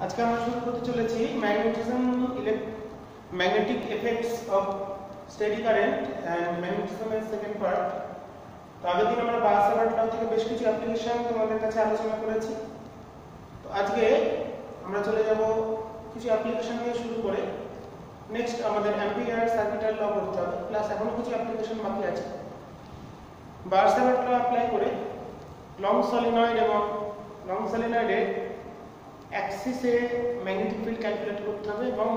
আজকে আমরা শুরু করতে চলেছি magnetic effects of steady current and ম্যাগনেটিজমের সেকেন্ড পার্ট। তো আগের দিন আমরা বার্নসাবার্ট ল থেকে বেশ কিছু অ্যাপ্লিকেশন তোমাদের কাছে আলোচনা করেছি। তো আজকে আমরা চলে যাব কিছু অ্যাপ্লিকেশন দিয়ে শুরু করে নেক্সট আমাদের অ্যাম্পিয়ার সার্কিটাল ল করতে হবে, প্লাস এখনো কিছু অ্যাপ্লিকেশন বাকি আছে। বার্নসাবার্ট ল অ্যাপ্লাই করে লং সলিনয়েড এবং লং সলিনয়েডে অ্যাক্সিসে ম্যাগনেটিক ফিল্ড ক্যালকুলেট করতে হবে এবং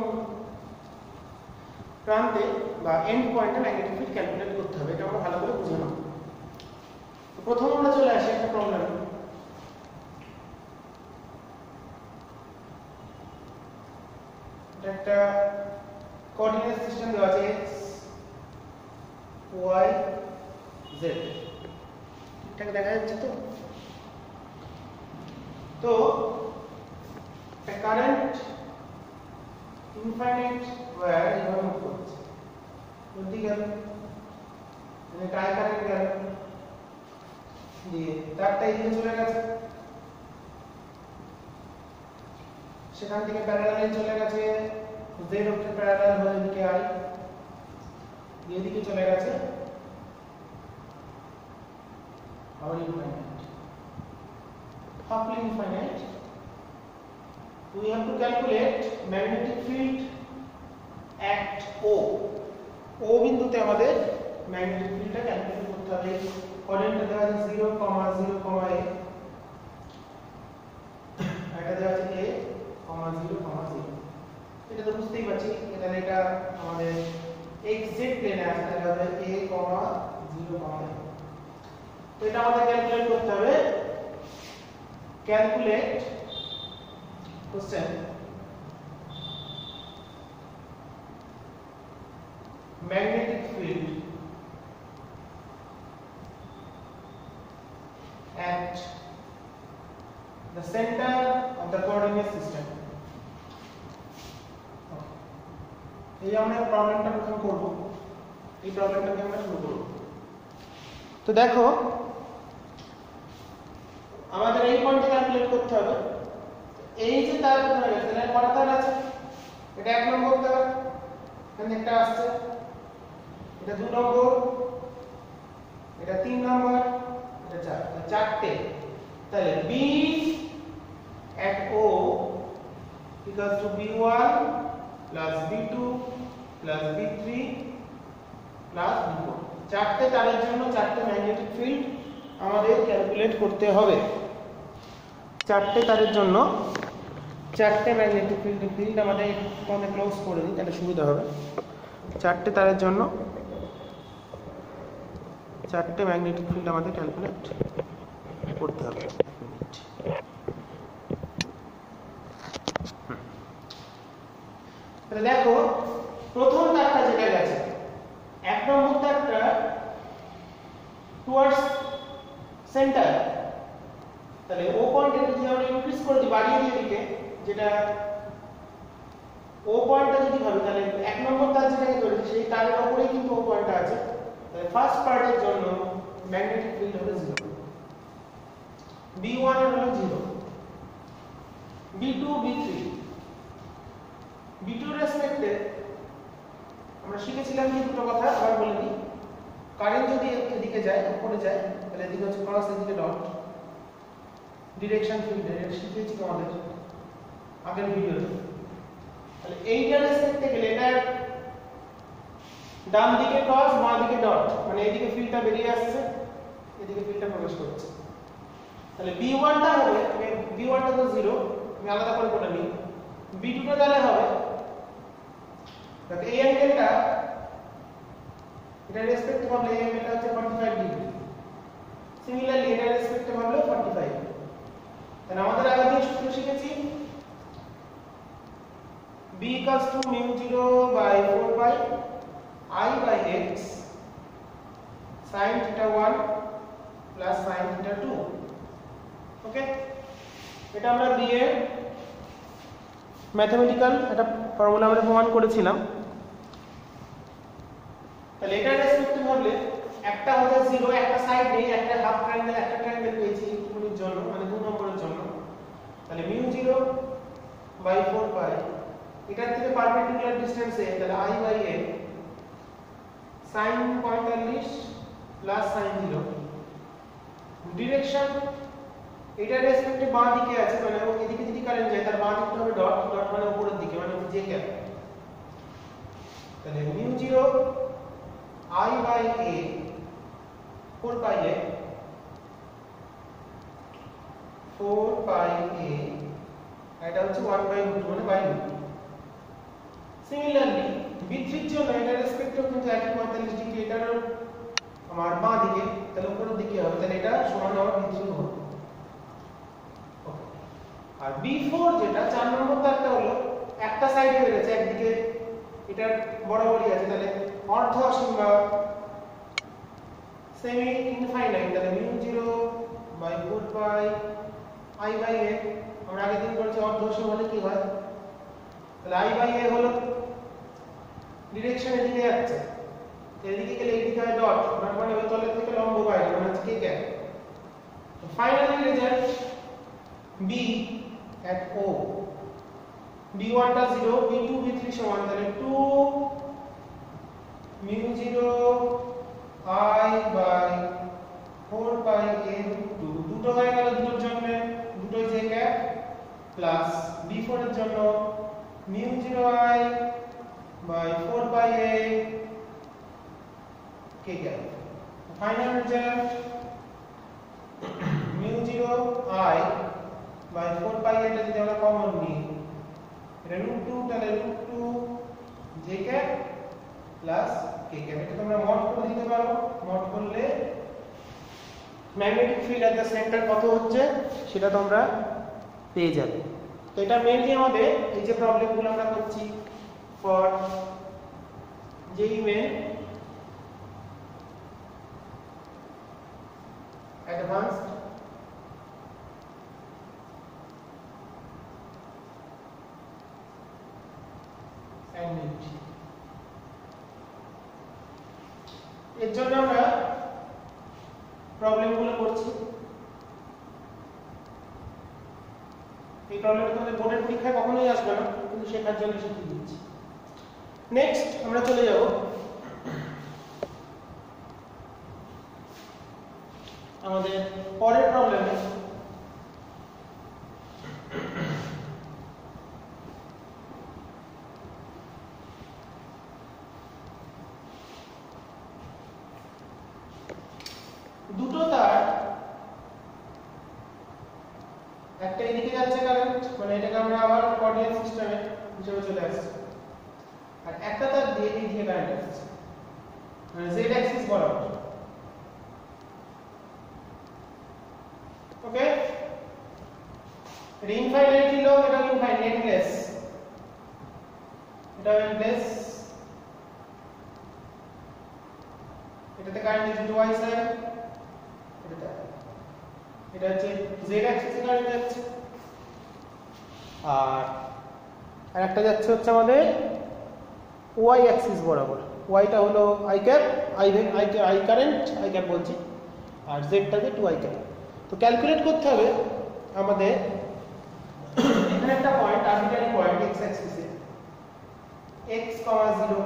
প্রান্তে বা এন্ড পয়েন্টে ম্যাগনেটিক ফিল্ড ক্যালকুলেট করতে হবে। এটা আমরা ভালো করে বুঝে নাও। প্রথম আমরা চলে আসি একটা প্রবলেম। এটা একটা কোঅর্ডিনেট সিস্টেম দেওয়া আছে x y z। ঠিকঠাক দেখা যাচ্ছে তো? তো কারেন্ট ইনফাইনাইট ওয়্যার এভাবে মুভ করছে, যদি গেল মানে টাই কারেন্ট গেল দিয়ে তারটা এদিকে চলে গেছে, সেখান থেকে প্যারালালে চলে গেছে z অক্ষের প্যারালাল হয়ে এদিকে i, এদিকে চলে গেছে আবার infinite, halfly infinite. We have to calculate magnetic field at O. O বিন্দুতে আমাদের ম্যাগনেটিক ফিল্ডটা ক্যালকুলেট করতে হবে। কোঅর্ডিনেট দেওয়া আছে 0, 0, a। এটা দেওয়া আছে a, 0, 0। এটা তো বুঝতেই পারছি, এটা আমাদের xz প্লেনে আছে, তাহলে হবে a, 0, a। তো এটা আমাদের ক্যালকুলেট করতে হবে। Calculate question magnetic field at the center of the coordinate system. এই আমরা প্রবলেমটা প্রথম করব, এই প্রবলেমটাকে আমরা শুরু করব। তো দেখো আমাদের এই পয়েন্টে ক্যালকুলেট করতে হবে। এই যে তার কথা গেছে, তাহলে কটা তার আছে? এটা 1 নম্বর তার, এখানে একটা আসছে, এটা 2 নম্বর, এটা 3 নম্বর, এটা 4, চারটে। তাহলে B at O equals to B1 plus B2 plus B3 plus B4। চারটে তারের জন্য চারটে ম্যাগনেটিক ফিল্ড আমাদের ক্যালকুলেট করতে হবে। চারটে তারের জন্য চারটে ম্যাগনেটিক ফিল্ড আমাদের ক্লোজ করে দিই, তাহলে সুবিধা হবে। চারটে তারের জন্য চারটে ম্যাগনেটিক ফিল্ড আমাদের ক্যালকুলেট করতে হবে। তাহলে দেখো প্রথম তারটা যেটা গেছে, 1 নম্বর তারটা টুয়ার্ডস সেন্টার, তাহলে ও পয়েন্টে যদি আমরা ইনক্রিজ করে দিই, বাড়িয়ে দিই দিকে, যেটা ও পয়েন্টটা যদি ভাবি, তাহলে 1 নম্বর তার যেটাকে ধরেছি সেই তারের উপরেই কিন্তু ও পয়েন্টটা আছে। তাহলে ফার্স্ট পার্টের জন্য ম্যাগনেটিক ফিল্ড হলো 0, B1 এর হলো 0, B2 B3 B2 রেসপেক্টে আমরা শিখেছিলাম যে দুটো কথা আবার বলে দিই। কারেন্ট যদি এদিকে যায়, উপরে যায়, তাহলে এদিকে হচ্ছে ক্রস, এদিকে ডট। ডিরেকশন ফিল্ড শিখেছি তোমাদের আগের ভিডিওতে। তাহলে এইটা রেসপেক্টে গেলে এটা ডান দিকে ক্রস, বাঁ দিকে ডট, মানে এদিকে ফিল্ডটা বেরিয়ে আসছে, এদিকে ফিল্ডটা প্রবেশ করছে। তাহলে B1 টা হবে, B1 টা তো 0, আমি আলাদা করে করে নিই। B2 টা তাহলে হবে, দেখো এই অ্যাঙ্গেলটা, এটা রেসপেক্টে ভাবলে এই অ্যাঙ্গেলটা হচ্ছে 45 ডিগ্রি। সিমিলারলি এটা রেসপেক্টে ভাবলে 45। তাহলে আমাদের আগে যে সূত্র শিখেছি, B equals to mu0 by 4 pi I by x sin theta 1 plus sin theta 2। ওকে, এটা আমরা দিয়ে ম্যাথমেটিক্যাল একটা ফর্মুলা আমরা প্রমাণ করেছিলাম। তাহলে এটা রেসপেক্টে ভাবলে একটা হচ্ছে 0, একটা সাইড নেই, একটা হাফ ট্রায়াঙ্গেল, একটা ট্রায়াঙ্গেল পেয়েছি জন্য, মানে 2 নম্বরের জন্য। তাহলে mu0 বাই 4 পাই, এটার থেকে পারপেন্ডিকুলার ডিসটেন্স a, তাহলে I by a sin 45 plus sin 0। Direction এটার রেসপেক্টে বাঁ দিকে আছে, মানে এদিকে যদি কারেন্ট যায় তার বাঁ দিকটা হবে ডট, ডট মানে উপরের দিকে, মানে j ক্যাপ। তাহলে mu 0 I by a 4 pi a 4 pi a, এটা হচ্ছে 1 বাই √2 মানে বাই √2। সিমিলারলি b3 এর জন্য এটার রেসপেক্টেও কিন্তু একই 45 ডিগ্রি, এটারও আমার বাঁ দিকে, তাহলে উপরের দিকে হবে, তাহলে এটা সমান হবে b3 হবে। ওকে, আর b4 যেটা 4 নম্বর তারটা হলো একটা সাইডে বেরেছে, একদিকে এটা বরাবরই আছে, তাহলে অর্ধ অসীম বা সেমি ইনফাইনাইট, তাহলে mu 0 by 4 pi I by a, আমরা আগের দিন করেছি অর্ধ অসীম হলে কি হয়, তাহলে I বাই a হলো ডিরেকশন এদিকে যাচ্ছে, এদিকে গেলে এদিকে হয় ডট, মানে ওই তলের থেকে লম্ব বাইরে, মানে হচ্ছে k ক্যাপ। তো finally result b at o, b1 টা 0, b2 b3 সমান, তাহলে 2 mu 0 I by 4 pi a √2, দুটো হয়ে গেল, দুটোর জন্য দুটোই j ক্যাপ, প্লাস b4 এর জন্য mu 0 I by 4 pi a k cap. Final result mu 0 I by 4 pi a, এটা যদি আমরা কমন নিই এটা √2, তাহলে √2 j cap plus k cap. এটা তোমরা মড করে দিতে পারো, মড করলে magnetic field at the centre কত হচ্ছে সেটা তোমরা পেয়ে যাবে। তো এটা মেইনলি আমাদের এই যে প্রবলেমগুলো আমরা করছি ফর JEE মেন অ্যাডভান্সড এর জন্য আমরা প্রবলেমগুলো করছি। এই প্রবলেমটা তোমাদের বোর্ডের পরীক্ষায় কখনোই আসবে না, কিন্তু শেখার জন্য শিখিয়ে দিচ্ছি। নেক্সট আমরা চলে যাব আমাদের পরের প্রবলেমে। দুটো তার, একটা এদিকে যাচ্ছে কারেন্ট, মানে এটাকে আমরা আবার কোঅর্ডিনেট সিস্টেমে হিসেবে চলে আসছে, আর একটা তার দিয়ে এই দিকে কারেন্ট আসছে, মানে z অ্যাক্সিস বরাবর। ওকে, এটা ইনফাইনাইটলি লো, এটা ইনফাইনাইটলেস, এটা এন্ডলেস, এটাতে কারেন্ট ইজ y সাইড, এটা হচ্ছে z অ্যাক্সিসে কারেন্ট যাচ্ছে, আর আরেকটা যাচ্ছে হচ্ছে আমাদের y অ্যাক্সিস বরাবর। y টা হলো i cap, i current, i cap বলছি, আর z টাকে 2i ক্যাপ। তো ক্যালকুলেট করতে হবে আমাদের এখানে একটা point, arbitrary point x অ্যাক্সিসে x, 0, 0,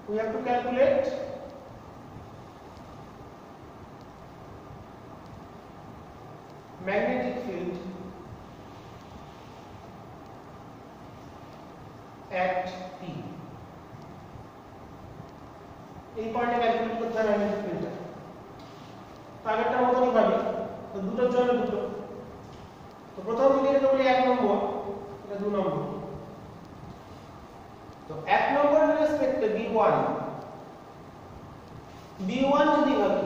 we have to calculate magnetic field at P. এই পয়েন্টে ক্যালকুলেট করতে হবে ম্যাগনেটিক ফিল্ডটা। আগেরটার মতনই ভাবি, তো দুটোর জন্য দুটো। তো প্রথম দিকে এটা বলি 1 নম্বর, এটা 2 নম্বর। তো 1 নম্বরের রেসপেক্টে B1 যদি ভাবি,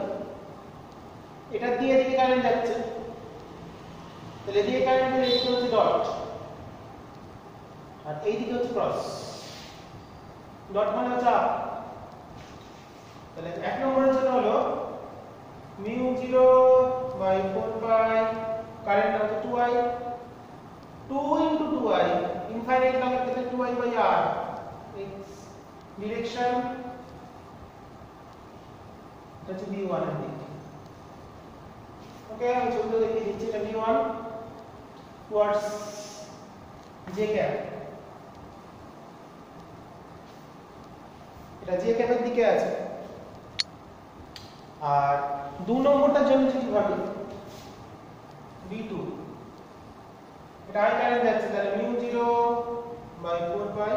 এটা দিয়ে দিকে কারেন্ট যাচ্ছে, তাহলে দিয়ে কারেন্টের এই হচ্ছে ডট, আর এই দিকে হচ্ছে ক্রস। ডট মানে হচ্ছে আপ, তাহলে 1 নম্বরের জন্য হলো মিউ 0 বাই 4 পাই, কারেন্ট হচ্ছে 2i, 2 into 2i, ইনফাইনাইট লংয়ের ক্ষেত্রে 2i by r, x direction এটা হচ্ছে b1 এর দিক। ওকে, আমি ছবিটা দেখিয়ে দিচ্ছি, এটা b1 towards j ক্যাপ, এটা j ক্যাপের দিকে আছে। আর 2 নম্বরটার জন্য যদি ভাবি b2, এটা I কারেন্ট যাচ্ছে, তাহলে μ0 বাই 4 পাই,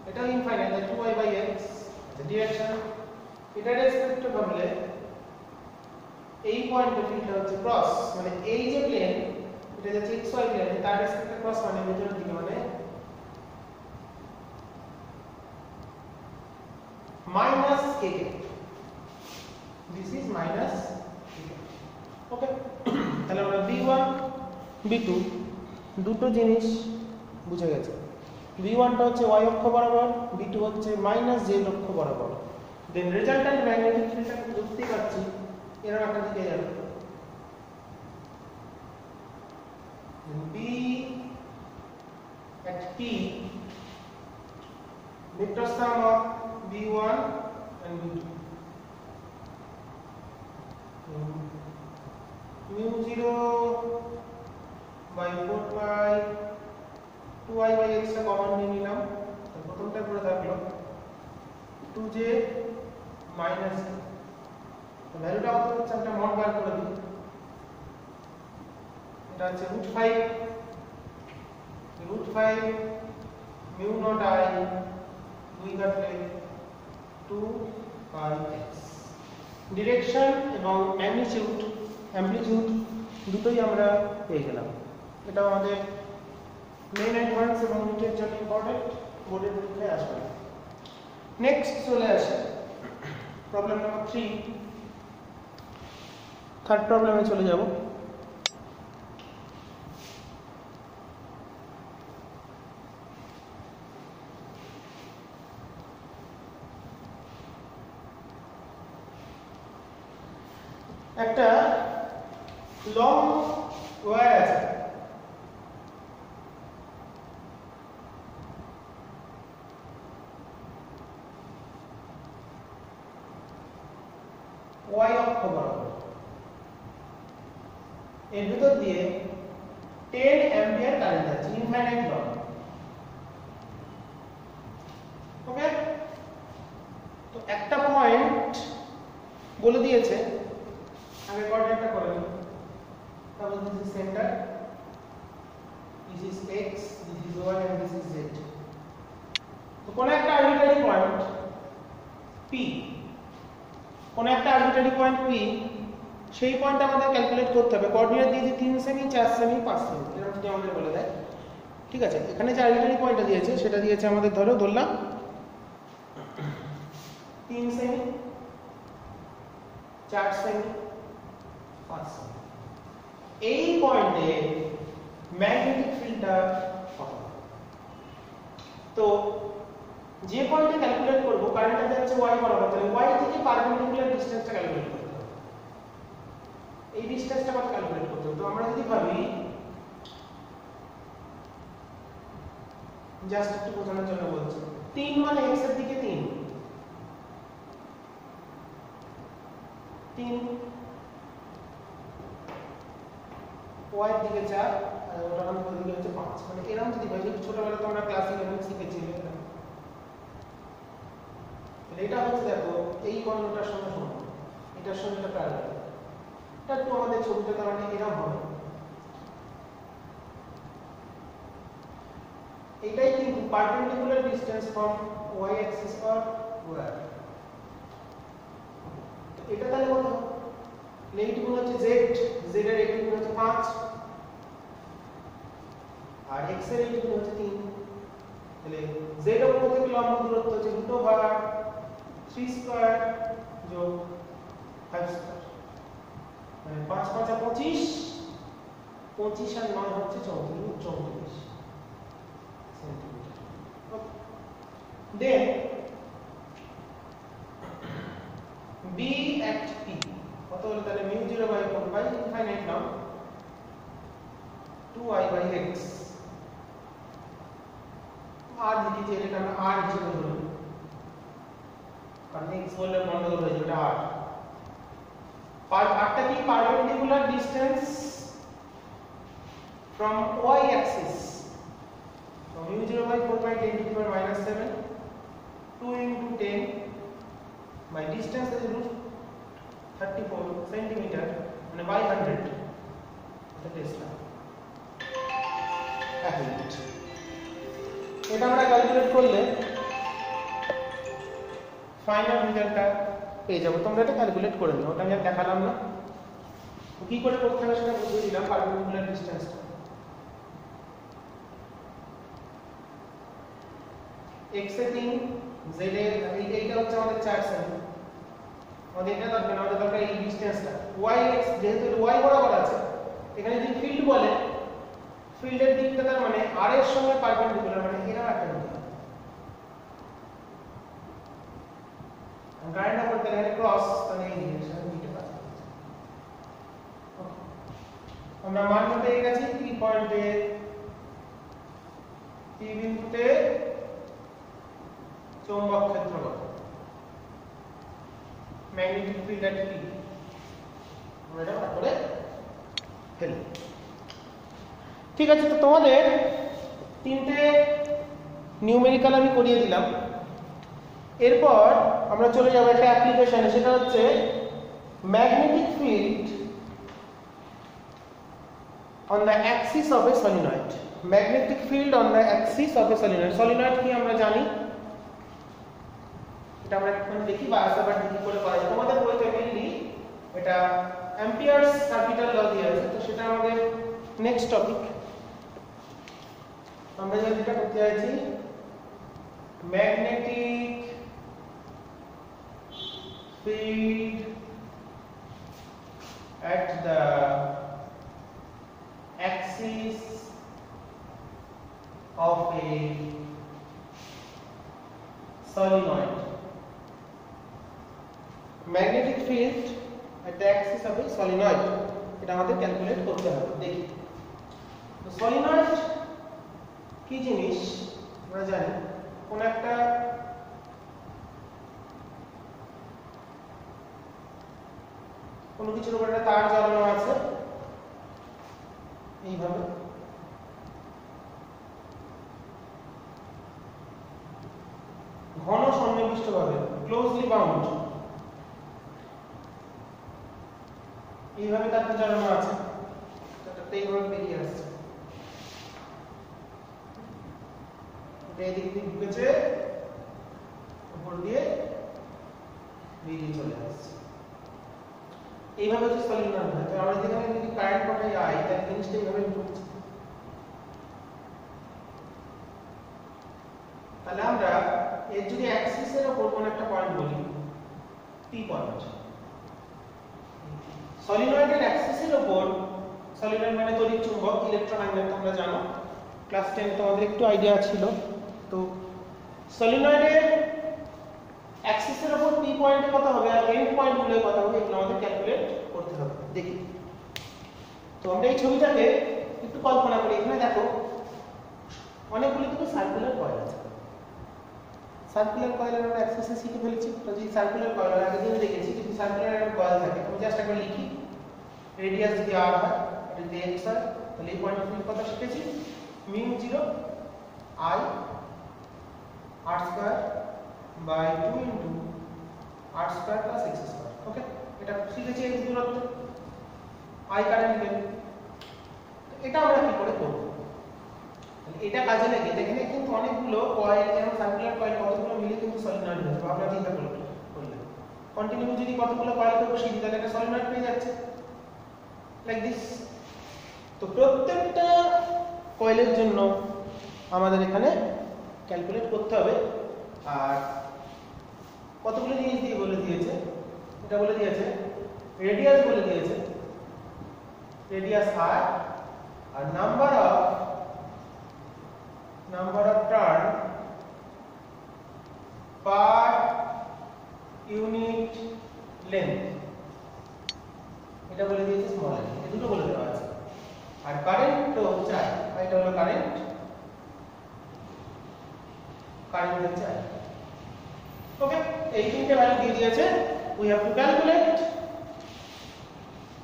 এটা ইনফাইনাইট, তাহলে 2i বাই x। ডিরেকশন এটা রেসপেক্ট ভাবলে এই পয়েন্টে ফিল্ডটা হচ্ছে ক্রস, মানে এই যে প্লেন এটা যাচ্ছে xy প্লেন, তার রেসপেক্টে ক্রস মানে ভেতরের দিকে, মানে minus k cap, this is minus k cap. Okay, তাহলে আমরা b1 b2 দুটো জিনিস বুঝে গেছে। b1 টা হচ্ছে y অক্ষ বরাবর, b2 হচ্ছে মাইনাস z অক্ষ বরাবর। দেন রেজাল্টেন্ট ম্যাগনেটিক ফিল্ডটা বুঝতে পারছি এরকম একটা দিকে যাবে। b at p, vector sum of b1 and b2, μ0 by 4 pi 2i by x টা কমন নিয়ে নিলাম, প্রথমটা পড়ে থাকলো 2j মাইনাস, ভ্যালুটা কত হচ্ছে আমরা মড বার করে দিই, এটা হচ্ছে √5 mu naught I 2 কাটলে 2 pi x। ডিরেকশন এবং অ্যামপ্লিটিউড দুটোই আমরা পেয়ে গেলাম। এটা আমাদের মেইন অ্যাডভান্স এবং ইউনিটের জন্য ইম্পর্টেন্ট, বোর্ডের পরীক্ষায় আসবে। নেক্সট চলে আসে প্রবলেম নাম্বার 3, থার্ড প্রবলেমে চলে যাব। একটা লং ওয়্যার আছে, y অক্ষ বরাবর, এর ভিতর দিয়ে 10 অ্যাম্পিয়ার কারেন্ট যাচ্ছে, ইনফাইনাইট লং। ওকে, তো একটা পয়েন্ট বলে দিয়েছে, আগে কোঅর্ডিনেটটা করে নিই। তাহলে this is centre, this is x, this is y and this is z। তো কোন একটা আরবিট্রারি পয়েন্ট p, কোন একটা আরবিট্রারি পয়েন্ট p, সেই পয়েন্ট আমাদের ক্যালকুলেট করতে হবে। কোঅর্ডিনেট দিয়েছে 3 সেমি, 4 সেমি, 5 সেমি, এরকম যদি আমাদের বলে দেয়, ঠিক আছে। এখানে যে আরবিট্রারি পয়েন্টটা দিয়েছে সেটা দিয়েছে আমাদের, ধরলাম 3 সেমি, 4 সেমি, 5 সেমি। এই পয়েন্টে ম্যাগনেটিক ফিল্ডটা কত? তো যে পয়েন্টে ক্যালকুলেট করব, কারেন্টটা যাচ্ছে y বরাবর, তাহলে y থেকে পারপেন্ডিকুলার ডিসটেন্সটা ক্যালকুলেট করতে হবে। এই ডিসটেন্সটা কত ক্যালকুলেট করতে হবে? তো আমরা যদি ভাবি, জাস্ট একটু বোঝানোর জন্য বলছি, 3 মানে x এর দিকে 3, y এর দিকে 4, আর ওটার আমাদের দিকে হচ্ছে 5। মানে এরকম যদি ভাবি, ছোটবেলায় তো আমরা ক্লাস 11 শিখেছি, এটা হচ্ছে দেখো এই কোণটার সঙ্গে সমান, এটার সঙ্গে এটা প্যারালাল। এটা একটু আমাদের ছবিটা তাহলে এরকম হবে। এটাই কিন্তু perpendicular distance from y axis or wire. তো এটা তাহলে কত? এইট গুণ হচ্ছে z, z এর 8 গুণ হচ্ছে 5, আর x এর 8 গুণ হচ্ছে 3। তাহলে z অক্ষ থেকে লম্ব দূরত্ব হচ্ছে √3 স্কয়ার যোগ 5 স্কয়ার, মানে 5 5 25, 25 আর 9 হচ্ছে 34 centimetre. Then b at p কত হলো? তাহলে μ0 by 4 pi, infinite now, 2i by x। আর দিকে এটা আমরা r হিসেবে ধরব, কারণ x বললে গন্ডগোল হয়ে যাবে। আরটা কি? Perpendicular distance from y Axis 0/4/10⁻⁻7, 2 into 10. My distance is √34 centimeter and by 100. The Tesla. এটা আমরা ক্যালকুলেট করলে ফাইনাল রেজাল্টটা পেয়ে যাবো। তোমরা এটা ক্যালকুলেট করে নাও, ওটা আমি আর দেখালাম না। কি করে করতে হবে সেটা বুঝিয়ে দিলাম, পারপেন্ডিকুলার ডিসটেন্সটা। x এ 3, z এ এইটা হচ্ছে আমাদের 4 সেমি। আমাদের এটা দরকার না, আমাদের দরকার এই ডিসটেন্সটা। y x যেহেতু y বরাবর আছে, এখানে যদি ফিল্ড বলে, ফিল্ডের দিকটা তার মানে r এর সঙ্গে পারপেন্ডিকুলার, মানে এরকম একটা দিক। কারেন্ট করতে গেলে ক্রস, তাহলে এই ডিরেকশনে দিতে পারি। আমরা মান পেয়ে গেছি p পয়েন্টে, p বিন্দুতে চৌম্বক ক্ষেত্র কত, ম্যাগনেটিক ফিল্ড এট p। আমরা এটা বার করে ফেলি। ঠিক আছে, তো তোমাদের তিনটে নিউমেরিক্যাল আমি করিয়ে দিলাম। এরপর আমরা চলে যাব একটা অ্যাপ্লিকেশনে, সেটা হচ্ছে magnetic field on the Axis of A solenoid. Magnetic field on the Axis of A solenoid. Solenoid কি আমরা জানি, এটা আমরা এখন দেখি বায়োসাভার কি করে করা যায়। তোমাদের বইতে মেইনলি এটা অ্যাম্পিয়ারস সার্কিটাল ল দিয়ে আছে, তো সেটা আমাদের নেক্সট টপিক। আমরা যেটা করতে যাচ্ছি, magnetic field at the axis of a solenoid. Magnetic field at the axis of a solenoid, এটা আমাদের ক্যালকুলেট করতে হবে। দেখি তো সলিনয়েড কি জিনিস আমরা জানি। কোন একটা কোনো কিছুর উপর একটা তার জ্বালানো আছে এইভাবে, ঘন সন্নিবিষ্ট ভাবে, ক্লোজলি বাউন্ড, এইভাবে তারটা জ্বালানো আছে, তারটা এইভাবে বেরিয়ে আসছে, এটা এদিক দিয়ে ঢুকেছে, উপর দিয়ে বেরিয়ে চলে আসছে। এইভাবে যে সলিনয়েড হয়, তো আমরা যেখানে যদি কারেন্ট পাঠাই আই, তাহলে জিনিসটা এইভাবে ঘুরছে। তাহলে আমরা এর যদি অ্যাক্সিসের উপর কোন একটা পয়েন্ট বলি, পি পয়েন্ট, সলিনয়েডের অ্যাক্সিসের উপর, সলিনয়েড মানে তড়িৎ চুম্বক, ইলেকট্রোম্যাগনেট তোমরা জানো, ক্লাস 10 তোমাদের একটু আইডিয়া ছিল। তো সলিনয়েডের অ্যাক্সিসের উপর পি পয়েন্টে কত হবে আর এন্ড পয়েন্ট গুলো কত হবে, এগুলো আমাদের ক্যালকুলেট করতে হবে। দেখি তো আমরা এই ছবিটাকে একটু কল্পনা করি। এখানে দেখো অনেকগুলো কিন্তু সার্কুলার কয়েল আছে। সার্কুলার কয়েলের আমরা অ্যাক্সিসে শিখে ফেলেছি। তো যে সার্কুলার কয়েল আগে দিন দেখেছি, যদি সার্কুলার একটা কয়েল থাকে, আমি জাস্ট একবার লিখি, রেডিয়াস যদি r হয়, এটা যদি x হয়, তাহলে এই পয়েন্ট ফিল্ড কত শিখেছি, μ0 I r square by 2 into r square plus x square। ওকে, এটা শিখেছি x দূরত্ব, I কারেন্ট বের। এটা আমরা কি করে করব, এটা কাজে লাগে। দেখেন কিন্তু অনেকগুলো কয়েল, যেমন সার্কুলার কয়েল কতগুলো মিলে কিন্তু সলিনয়েড হয়েছে। ভাবনা চিন্তা করলে কন্টিনিউ যদি কতগুলো কয়েলকে বসিয়ে দিই, তাহলে একটা সলিনয়েড পেয়ে যাচ্ছে, লাইক দিস। তো প্রত্যেকটা কয়েলের জন্য আমাদের এখানে ক্যালকুলেট করতে হবে। আর কতগুলো জিনিস দিয়ে বলে দিয়েছে, এটা বলে দিয়েছে রেডিয়াস, বলে দিয়েছে রেডিয়াস r, আর number of turn per unit length, এটা বলে দিয়েছে স্মল n, এই দুটো বলে দেওয়া আছে। আর কারেন্ট তো চাই, এটা হলো কারেন্ট চাই। ওকে, এই তিনটে ভ্যালু দিয়ে দিয়েছে। we have to calculate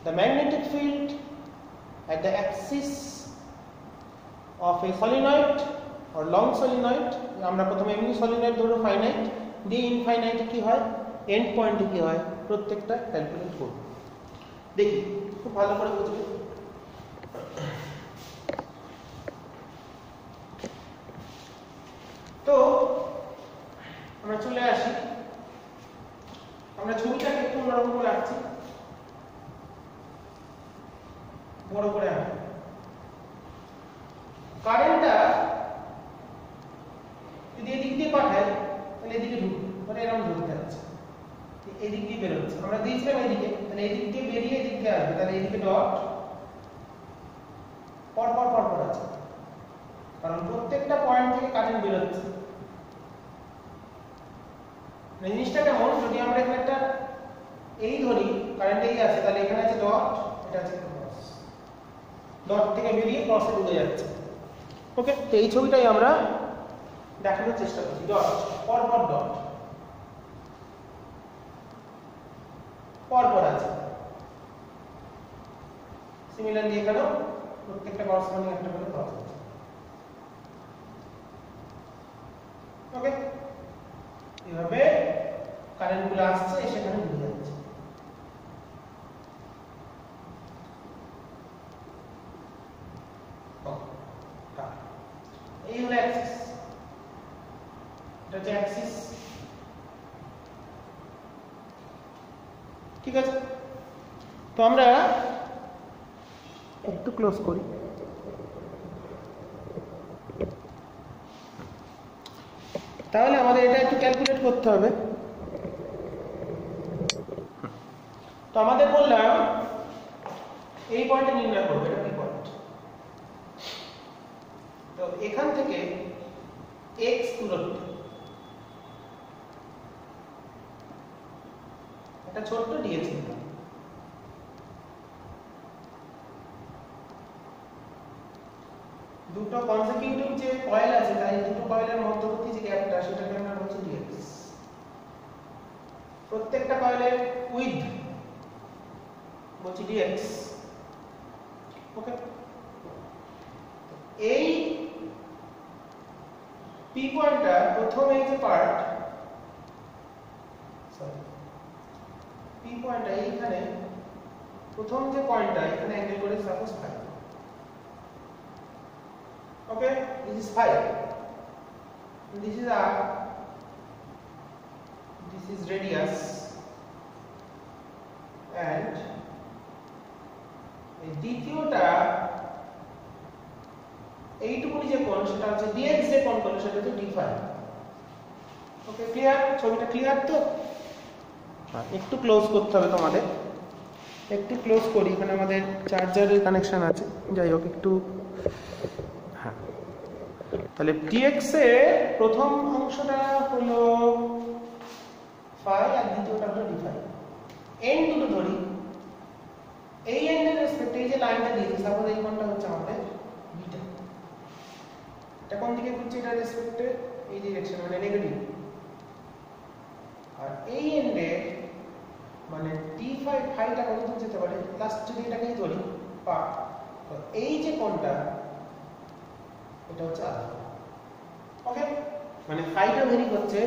the magnetic field at the axis of a solenoid আর লং সলিনয়েড আমরা প্রথমে এমনি সলিনয়েড ধরো ফাইনাইট দিয়ে ইনফাইনাইটে কি হয় এন্ড পয়েন্টে কি হয় প্রত্যেকটা ক্যালকুলেট করব দেখি খুব ভালো করে বুঝবে তো আমরা চলে আসি আমরা ছবিটাকে একটু অন্যরকম করে আঁকছি বড় করে আঁকি কারেন্টটা যদি এদিক দিয়ে পাঠায় তাহলে এদিকে ঢুকবে মানে এরকম ঢুকতে যাচ্ছে এদিক দিয়ে বেরোচ্ছে আমরা দিয়েছিলাম এদিকে তাহলে এদিক দিয়ে বেরিয়ে এদিক দিয়ে আসবে তাহলে এদিকে ডট পর পর পর পর আছে কারণ প্রত্যেকটা পয়েন্ট থেকে কারেন্ট বেরোচ্ছে জিনিসটা কেমন যদি আমরা এখানে একটা এই ধরি কারেন্ট এই আছে তাহলে এখানে আছে ডট এটা আছে ক্রস ডট থেকে বেরিয়ে ক্রসে ঢুকে যাচ্ছে ওকে তো এই ছবিটাই আমরা দেখানোর চেষ্টা করছি ডট পর পর ডট পর পর আছে সিমিলারলি এখানেও প্রত্যেকটা করসপন্ডিং একটা করে ক্রস আছে ওকে এভাবে কারেন্ট গুলো আসছে সেখানে ঢুকে যাচ্ছে এই হলো অ্যাক্সিস এটা হচ্ছে অ্যাক্সিস ঠিক আছে তো আমরা একটু ক্লোজ করি তাহলে আমাদের এটা একটু ক্যালকুলেট করতে হবে তো আমাদের বললাম এই পয়েন্টে নির্ণয় করবে এটা কি পয়েন্ট তো এখান থেকে x দূরত্ব একটা ছোট্ট dx নিলাম দুটো কনসিকিউটিভ যে কয়েল আছে তাই দুটো কয়েলের মধ্যবর্তী যে গ্যাপটা সেটাকে আমরা বলছি dx প্রত্যেকটা কয়েলের উইথ বলছি dx ওকে এই p পয়েন্টটা প্রথম এই যে পার্ট সরি p পয়েন্টটা এইখানে প্রথম যে পয়েন্টটা এখানে অ্যাঙ্গেল করে suppose phi okay this is phi this is r this is radius and এই দ্বিতীয়টা এইটুকুনি যে কোণ সেটা হচ্ছে dx যে কোণ করলে সেটা হচ্ছে d phi ওকে ক্লিয়ার ছবিটা ক্লিয়ার তো একটু ক্লোজ করতে হবে তোমাদের একটু ক্লোজ করি এখানে আমাদের চার্জারের কানেকশন আছে যাই হোক একটু হ্যাঁ তাহলে dx এর প্রথম অংশটা হলো phi আর দ্বিতীয়টা হলো d phi এন্ড দুটো ধরি এই এন্ডের রেসপেক্টে এই যে লাইনটা দিয়েছি সাপোজ এই কোণটা হচ্ছে আমাদের বিটা এটা কোন দিকে ঘুরছে এটা রেসপেক্টে এই ডাইরেকশন মানে নেগেটিভ আর এই এন্ডে মানে d phi ফাইটা কত দূর যেতে পারে প্লাস যদি এটাকেই ধরি পা তো এই যে কোণটা এটা হচ্ছে আলফা ওকে মানে ফাইটা ভেরি করছে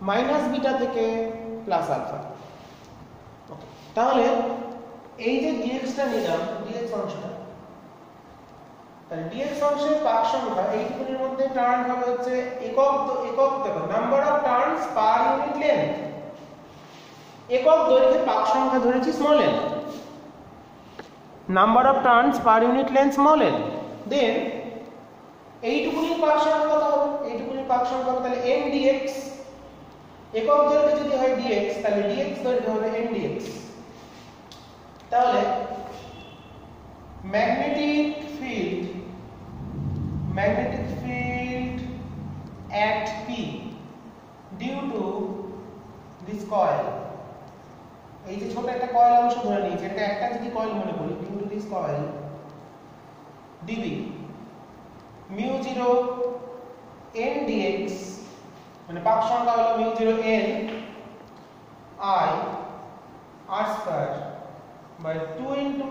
মাইনাস বিটা থেকে প্লাস আলফা ওকে তাহলে এই যে dx টা নিলাম dx অংশটা তাহলে dx অংশের পাক সংখ্যা এইটুকুনির মধ্যে টার্ন হবে হচ্ছে একক দেখো number of turns per unit length একক দৈর্ঘ্যে পাক সংখ্যা ধরেছি small n number of turns per unit length small n দেন এইটুকুনির পাক সংখ্যা কত হবে এইটুকুনির পাক সংখ্যা হবে তাহলে n dx একক দৈর্ঘ্যে যদি হয় dx তাহলে dx দৈর্ঘ্য হবে n dx তাহলে magnetic field at p due to this coil এই যে ছোট একটা কয়েল অংশ ধরে নিয়েছি এটা একটা যদি কয়েল মনে করি due to this coil dv mu 0 n dx মানে পাক সংখ্যা হলো mu 0 n I r square by 2 into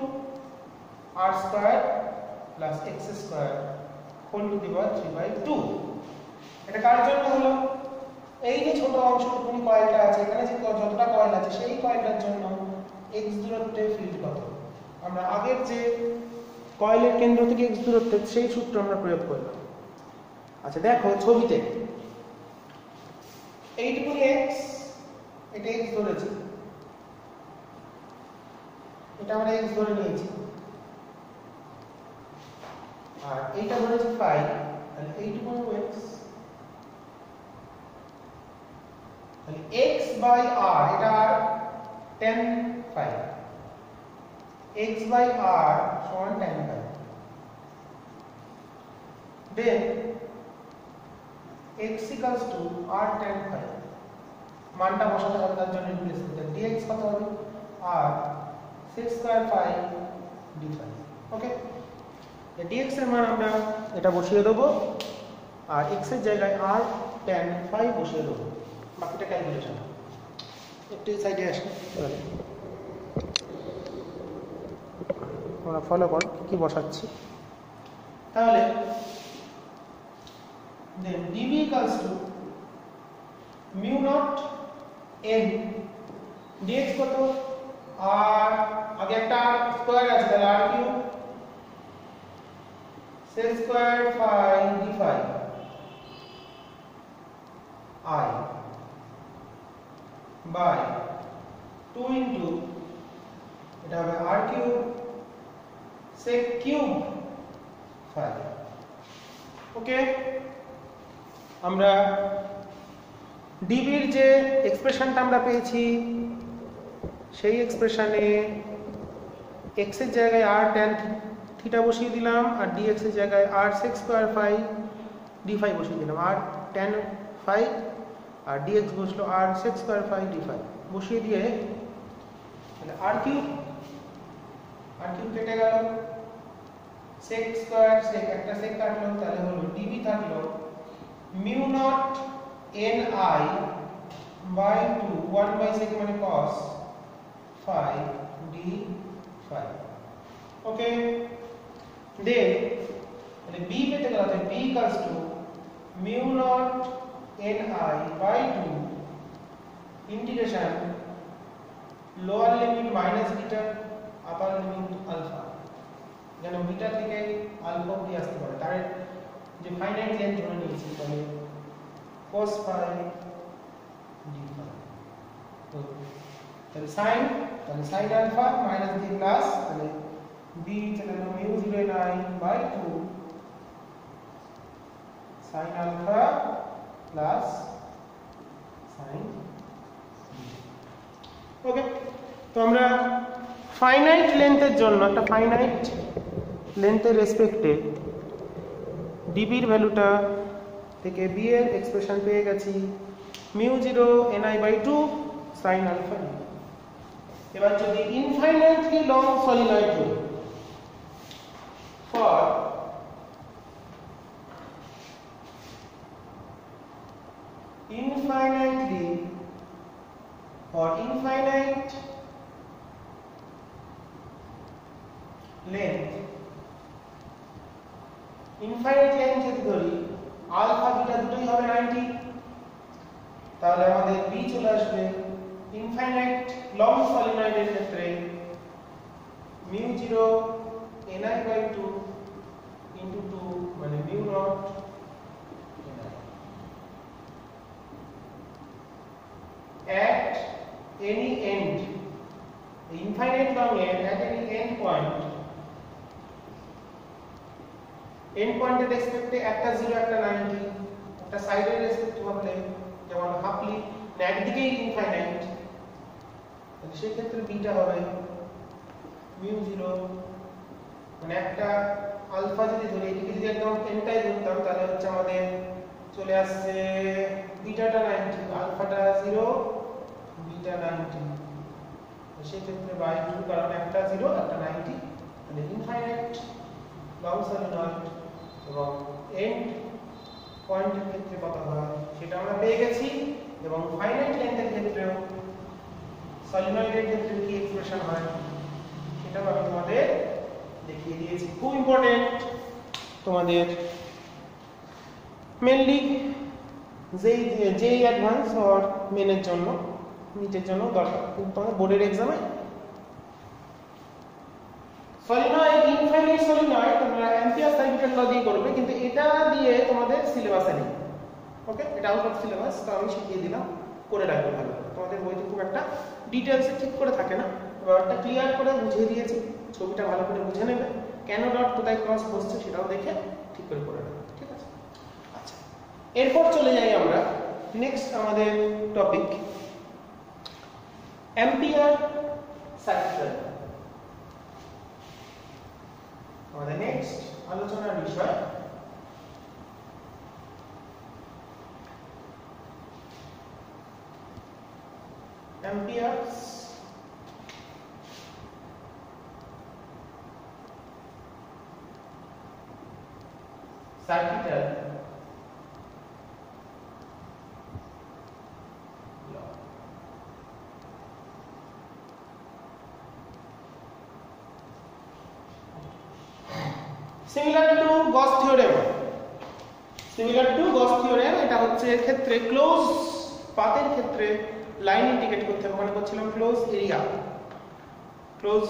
r square plus x square whole to the power 3/2। এটা কার জন্য হলো? এই যে ছোট অংশটুকুনি কয়েলটা আছে, এখানে যে যতটা কয়েল আছে সেই কয়েলটার জন্য x দূরত্বে ফিল্ড কত। আমরা আগের যে কয়েলের কেন্দ্র থেকে x দূরত্বে সেই সূত্র আমরা প্রয়োগ করলাম। আচ্ছা দেখো ছবিতে এইটুকুনি x, এটা x ধরেছি, এটা আমরা x ধরে নিয়েছি, আর এইটা ধরেছি phi, তাহলে এইটুকুনি x, তাহলে x বাই r, এটা আর tan phi, x by r সমান tan phi। then x equals to r tan phi, মানটা বসাতে হবে, তার জন্য রিপ্লেস করতে হবে। dx কত হবে? r sec square phi d phi। ওকে, dx এর মান আমরা এটা বসিয়ে দেব, আর x এর জায়গায় r tan phi বসিয়ে দেব। বাকিটা ক্যালকুলেশন। একটু সাইডে আসি, আমরা ফলো কর কি বসাচ্ছি। তাহলে then dv equals to mu naught n, dx কত? r, আগে একটা r স্কয়ার আছে, তাহলে r cube sec square phi d phi I by 2 into এটা হবে r cube sec cube phi। ওকে, আমরা dv এর যে এক্সপ্রেশনটা আমরা পেয়েছি সেই এক্সপ্রেশনে x এর জায়গায় r tan থিটা বসিয়ে দিলাম, আর dx এর জায়গায় r sec square phi d phi বসিয়ে দিলাম। r tan phi আর dx বসলো r sec square phi d phi বসিয়ে দিয়ে, তাহলে r কিউব কেটে গেল, sec square sec একটা sec কাটলো, তাহলে হলো dv থাকলো mu naught n I by 2 1 by sec মানে cos phi d phi। ওকে, then তাহলে b পেতে গেলে তাহলে b equals to mu naught n I by 2 integration lower limit minus beta upper limit alpha, যেন বিটা থেকে alpha অবধি আসতে পারে, তার যে ফাইনাইট লেন্থ ধরে নিয়েছি, তাহলে cos phi d phi। তো তাহলে sin alpha minus d plus, তাহলে b চলে গেল mu 0 9 by 2 sin alpha plus sin b। ওকে, তো আমরা ফাইনাইট লেন্থের জন্য একটা ফাইনাইট লেন্থের রেসপেক্টে db এর ভ্যালুটা থেকে b এর এক্সপ্রেশন পেয়ে গেছি mu 0 ni by 2 sin alpha d। এবার যদি ইনফাইনাইটলি লং সলিনয়েড ধরি, for infinite length, যদি ধরি আলফা বিটা দুটোই হবে 90, তাহলে আমাদের b চলে আসবে ইনফাইনাইট লং সলিনয়েডের ক্ষেত্রে mu 0 ni by 2 into 2 মানে mu naught at any end, the infinite long end at any end point এর রেসপেক্টে একটা 0 একটা 90, একটা সাইডের রেসপেক্টে ভাবলে যেমন হাফলি একদিকেই ইনফাইনাইট, তাহলে সেই ক্ষেত্রে বিটা হবে mu 0, মানে একটা আলফা যদি ধরি, এদিকে যদি একদম এনটাই ধরতাম তাহলে হচ্ছে আমাদের চলে আসছে বিটাটা 90, আলফাটা 0 বিটা 90, সেই ক্ষেত্রে বাই 2, কারণ একটা 0 একটা 90, মানে ইনফাইনাইট লং সলিনয়েড এবং এন্ড পয়েন্টের ক্ষেত্রে কত হয় সেটা আমরা পেয়ে গেছি। এবং ফাইনাইট লেন্থের ক্ষেত্রেও সলিনয়েডের ক্ষেত্রে কি এক্সপ্রেশন হয় সেটাও আমি তোমাদের দেখিয়ে দিয়েছি। খুব ইম্পর্টেন্ট তোমাদের মেনলি যেই অ্যাডভান্স আর মেনের জন্য নিটের জন্য দরকার, কিন্তু তোমাদের বোর্ডের এক্সামে সলিনয়েড ইনফাইনাইট সলিনয়েড তোমরা অ্যাম্পিয়ার সার্কিটের ল দিয়ে করবে, কিন্তু এটা দিয়ে তোমাদের সিলেবাসে নেই। ওকে, এটা আউট অফ সিলেবাস, তো আমি শিখিয়ে দিলাম, করে রাখবে ভালো করে। তোমাদের বইতে খুব একটা ডিটেইলসে ঠিক করে থাকে না, ব্যাপারটা ক্লিয়ার করে বুঝিয়ে দিয়েছি, ছবিটা ভালো করে বুঝে নেবে, কেন ডট কোথায় ক্রস বসছে সেটাও দেখে ঠিক করে করে নেবে। ঠিক আছে, আচ্ছা এরপর চলে যাই আমরা নেক্সট আমাদের টপিক অ্যাম্পিয়ার সার্কিট। আমাদের নেক্সট আলোচনার বিষয় Ampere's circuital law। Similar to Gauss theorem, এটা হচ্ছে এর ক্ষেত্রে ক্লোজ পাথের ক্ষেত্রে লাইন ইন্ডিকেট করতে হবে, মানে করছিলাম close area, close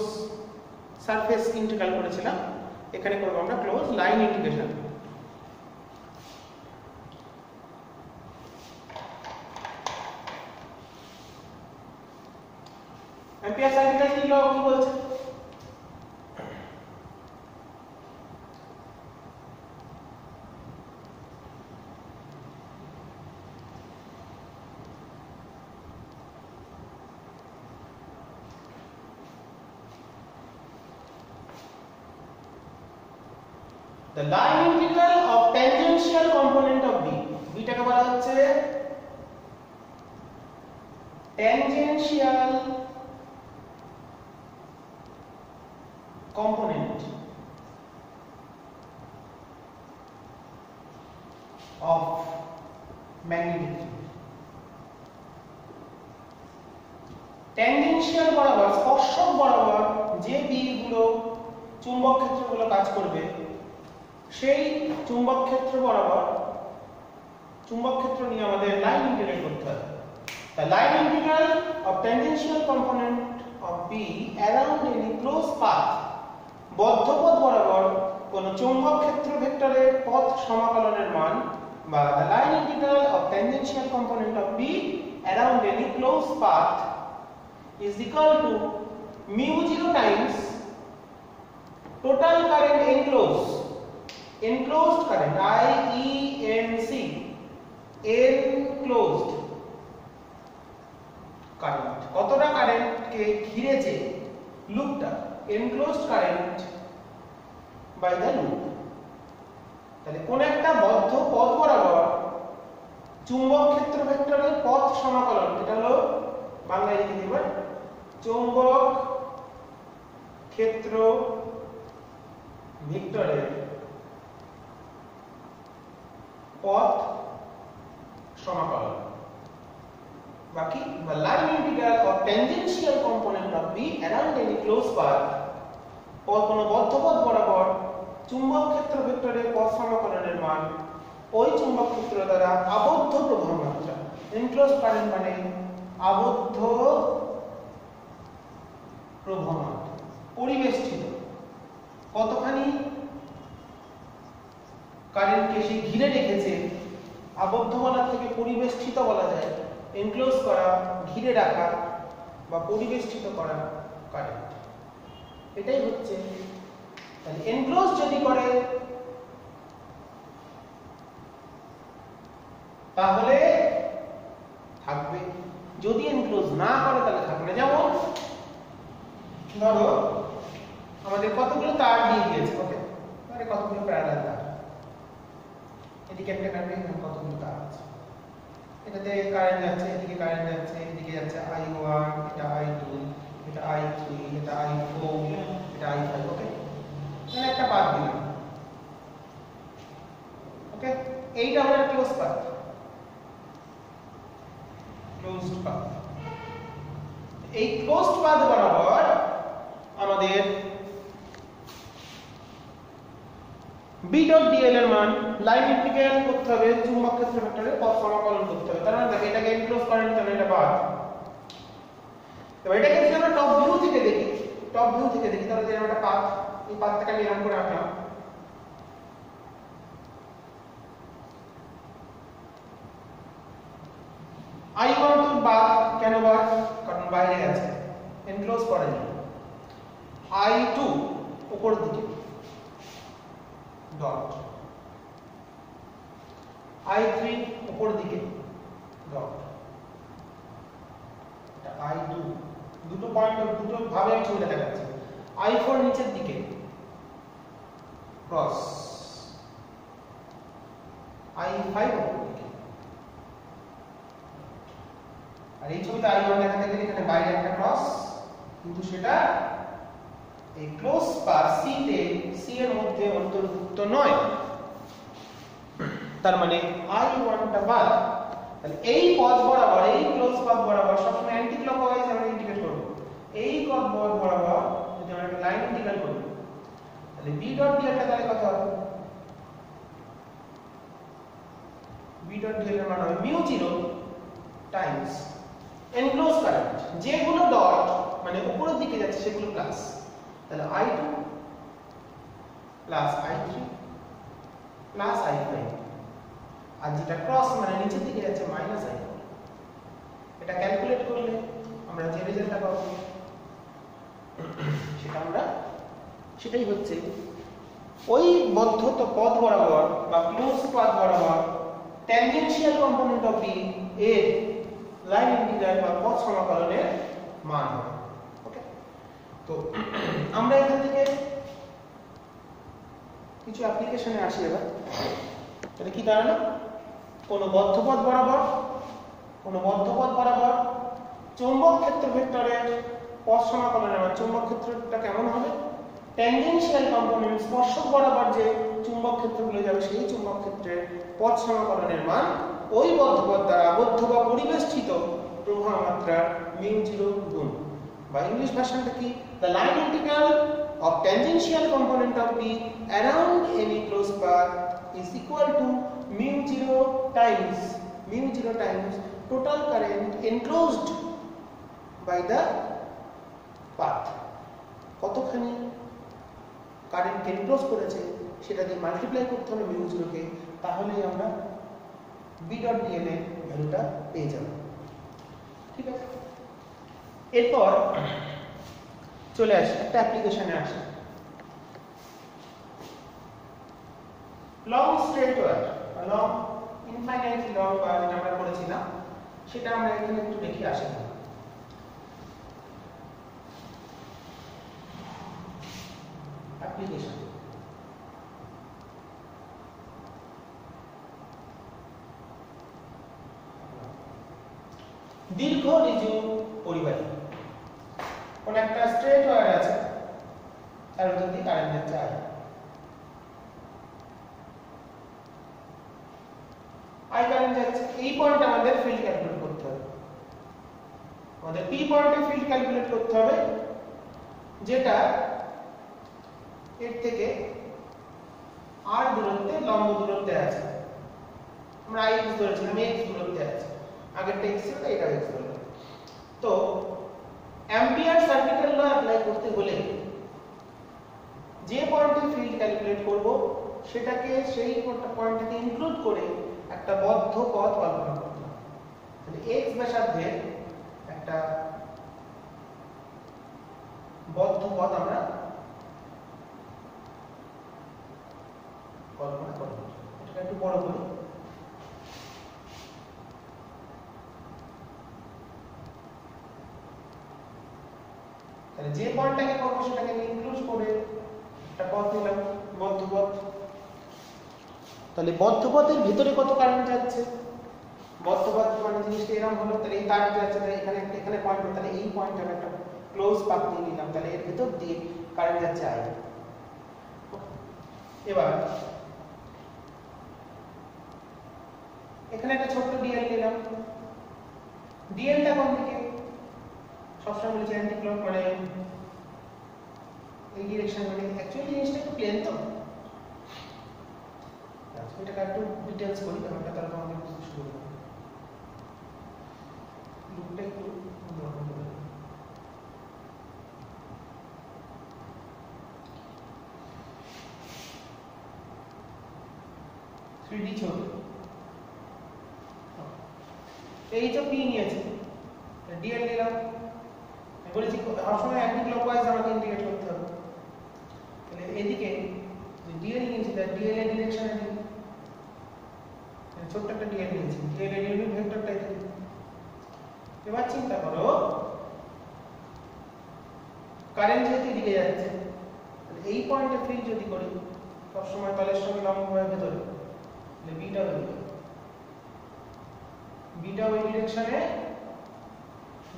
surface integral করেছিলাম, এখানে করব আমরা ক্লোজ লাইন ইন্টিগ্রেশন। অ্যাম্পিয়ার সার্কিটাল ল কি বলছে? The line integral of tangential component of B, বিটাকে বলা হচ্ছে tangential component of magnetic field। tangential বরাবর, স্পর্শক বরাবর যে দিকগুলো চুম্বক ক্ষেত্রগুলো কাজ করবে, সেই চুম্বক ক্ষেত্র বরাবর চুম্বক ক্ষেত্র নিয়ে আমাদের লাইন ইন্টিগ্রেট করতে হবে। The line integral of tangential component of B around any closed path, বদ্ধ পথ বরাবর কোন চুম্বক ক্ষেত্র ভেক্টরের পথ সমাকলনের মান, বা the line integral of tangential component of B around any closed path is equal to mu0 times total current enclosed current IENC, enclosed current, কতটা কারেন্টকে ঘিরেছে লুপটা, enclosed current by the loop। তাহলে কোন একটা বদ্ধ পথ বরাবর চুম্বক ক্ষেত্র ভেক্টরের পথ সমাকলন, এটা হলো বাংলায় লিখে দিবেন চুম্বক ক্ষেত্র ভেক্টরের পথ সমাকলন, বাকি বা line integral of tangential component of be around any close path, কোন বদ্ধ পথ বরাবর চুম্বক ক্ষেত্র ভেক্টরের পথ সমাকলনের মান ওই চুম্বক ক্ষেত্র দ্বারা আবদ্ধ প্রবাহ মাত্রা, এনক্লোজড কারেন্ট মানে আবদ্ধ প্রবাহ মাত্রা, পরিবেষ্টিত, কতখানি কারেন্টকে সে ঘিরে রেখেছে, আবদ্ধ বলার থেকে পরিবেষ্টিত বলা যায়, এনক্লোজ করা, ঘিরে রাখা বা পরিবেষ্টিত করা কারেন্ট, এটাই হচ্ছে। তাহলে এনক্লোজ যদি করে তাহলে থাকবে, যদি এনক্লোজ না করে তাহলে থাকবে না। যেমন ধরো আমাদের কতগুলো তার দিয়ে দিয়েছে, ওকে, মানে কতগুলো প্যারালাল তার, এদিকে একটা কারেন্ট, এখানে কতগুলো তার আছে, এটাতে কারেন্ট যাচ্ছে, এদিকে কারেন্ট যাচ্ছে, এদিকে যাচ্ছে I1, এটা I2, এটা I3, এটা I4, এটা I5, ওকে, মানে একটা পাথ দিলাম, ওকে, এইটা হলো ক্লোজ পাথ, ক্লোজড পাথ। এই ক্লোজড পাথ বরাবর আমাদের বি ডট ডিএল এর মান লাইন ইন্টিগ্রাল করতে হবে চুম্বক ক্ষেত্র ভেক্টরের পথ সমাকলন করতে হবে। তার মানে দেখো এটাকে এনক্লোজ কারেন্ট তাহলে এটা বাদ। এবার এটাকে যদি আমরা টপ ভিউ থেকে দেখি তাহলে যে একটা পাথ, এই পাথটাকে আমি এরকম করে আঁকলাম। I1 বাদ, কেন বাদ? কারণ বাইরে আছে, এনক্লোজ করেনি। I2 উপরের দিকে ডট, I3 উপরের দিকে ডট, I2 দুটো পয়েন্ট দুটো ভাবে আমি ছবি দেখা যাচ্ছে। I4 নিচের দিকে ক্রস, I5 উপরের দিকে। আর এই ছবিতে I1 দেখাতে গেলে এখানে বাইরে একটা ক্রস, কিন্তু সেটা এই ক্লোজ পাথ সি এর মধ্যে অন্তর্ভুক্ত নয়। তার মানে I1 টা বাদ। তাহলে এই পথ বরাবর, এই ক্লোজ পাথ বরাবর সবসময় অ্যান্টি ক্লকওয়াইজ আমরা ইন্টিগ্রেট করব। এই পথ বরাবর যদি আমরা একটা লাইন ইন্টিগ্রেট করি তাহলে বি ডট ডিএল টা তাহলে কত হবে? বি ডট ডিএল এর মান হবে μ0 টাইমস এনক্লোজ কারেন্ট। যেগুলো ডট মানে উপরের দিকে যাচ্ছে সেগুলো প্লাস, তাহলে I2 plus I3 plus I5, আর যেটা ক্রস মানে নিচের দিকে যাচ্ছে মাইনাস I4। এটা ক্যালকুলেট করলে আমরা যে রেজাল্টটা পাবো সেটাই হচ্ছে ওই বদ্ধ পথ বরাবর বা ক্লোজ পাথ বরাবর ট্যানজেনশিয়াল কম্পোনেন্ট অফ বি এর লাইন ইন্টিগ্রাল বা পথ সমাকলনের মান হবে। ওকে, তো আমরা এখান থেকে কিছু অ্যাপ্লিকেশনে আসি এবার। তাহলে কি দাঁড়ালো? কোনো বদ্ধ পথ বরাবর চৌম্বক ক্ষেত্র ভেক্টরের পথ সমাকলনের মান, চৌম্বক ক্ষেত্রটা কেমন হবে? ট্যানজেনশিয়াল কম্পোনেন্ট স্পর্শক বরাবর যে চুম্বক ক্ষেত্রগুলো যাবে সেই চুম্বক ক্ষেত্রের পথ সমাকলনের মান ওই বদ্ধ পথ দ্বারা আবদ্ধ বা পরিবেষ্টিত প্রবাহ মাত্রার μ0 গুণ, বা ইংলিশ ভার্সনটা কি? the line integral of tangential component of B around any closed path is equal to μ0 times total current enclosed by the path। কতখানি কারেন্ট এনক্লোজ করেছে সেটা দিয়ে মাল্টিপ্লাই করতে হবে μ0 কে, তাহলেই আমরা বি ডট ডিএল এর ভ্যালুটা পেয়ে যাব। ঠিক আছে, এরপর চলে আসি একটা অ্যাপ্লিকেশনে আসি। Long straight wire, long infinitely long wire যেটা আমরা করেছিলাম সেটা আমরা এখানে একটু দেখে আসি। অ্যাপ্লিকেশন দীর্ঘ ঋজু পরিবাহী, কোন একটা স্ট্রেট ওয়্যার আছে, তার ভিতর দিয়ে কারেন্ট যাচ্ছে I কারেন্ট যাচ্ছে। এই পয়েন্টে আমাদের ফিল্ড ক্যালকুলেট করতে হবে। আমাদের P পয়েন্টে ফিল্ড ক্যালকুলেট করতে হবে, যেটা এর থেকে r দূরত্বে লম্ব দূরত্বে আছে। আমরা x ধরেছিলাম, x দূরত্বে আছে, আগেরটা x ছিল, এটা x হলো। তো অ্যাম্পিয়ার সার্কিটের ল অ্যাপ্লাই করতে হলে যে পয়েন্টে ফিল্ড ক্যালকুলেট করব সেটাকে সেই পয়েন্টটাকে ইনক্লুড করে একটা বদ্ধ পথ কল্পনা করতে হবে। তাহলে x ব্যাসার্ধের একটা বদ্ধ পথ আমরা কল্পনা করব। এটা একটু বড় করি। তাহলে যে পয়েন্টটাকে করব সেটাকে ইনক্লুড করে একটা পথ নিলাম, বদ্ধ পথ। তাহলে বদ্ধ পথের ভিতরে কত কারেন্ট যাচ্ছে? বদ্ধ পথ মানে জিনিসটা এরকম হলো, তাহলে এই তার যাচ্ছে, তাহলে এখানে পয়েন্ট, তাহলে এই পয়েন্টে আমি একটা ক্লোজ পাথ নিয়ে নিলাম, তাহলে এর ভিতর দিয়ে কারেন্ট যাচ্ছে I। এবার এখানে একটা ছোট্ট ডিএল নিলাম। ডিএলটা কোন দিকে? সবসময় বলেছি অ্যান্টি ক্লক, মানে এই ডিরেকশন, মানে অ্যাকচুয়ালি জিনিসটা একটু প্লেন, তো এটাকে একটু ডিটেইলস করি, আমরা তাহলে আমাদের বুঝতে শুরু করব। লুকটা একটু বড় করে 3D ছবি। এই যে পি নিয়েছে, ডিএল নিলাম, বলেছি সবসময় অ্যান্টি ক্লকওয়াইজ আমাকে ইন্ডিকেট করতে হবে। তাহলে এদিকে যে ডিএল নিয়েছি তার ডিএল এর ডিরেকশনে দিই, ছোট্ট একটা ডিএল নিয়েছি, ডিএল এর ইউনিট ভেক্টরটা এদিকে। এবার চিন্তা করো কারেন্ট যেহেতু এদিকে যাচ্ছে, তাহলে এই পয়েন্টে ফিল্ড যদি করি সবসময় তলের সঙ্গে লম্ব হয়ে ভেতরে, তাহলে বিটা এদিকে, বিটা ওই ডিরেকশনে,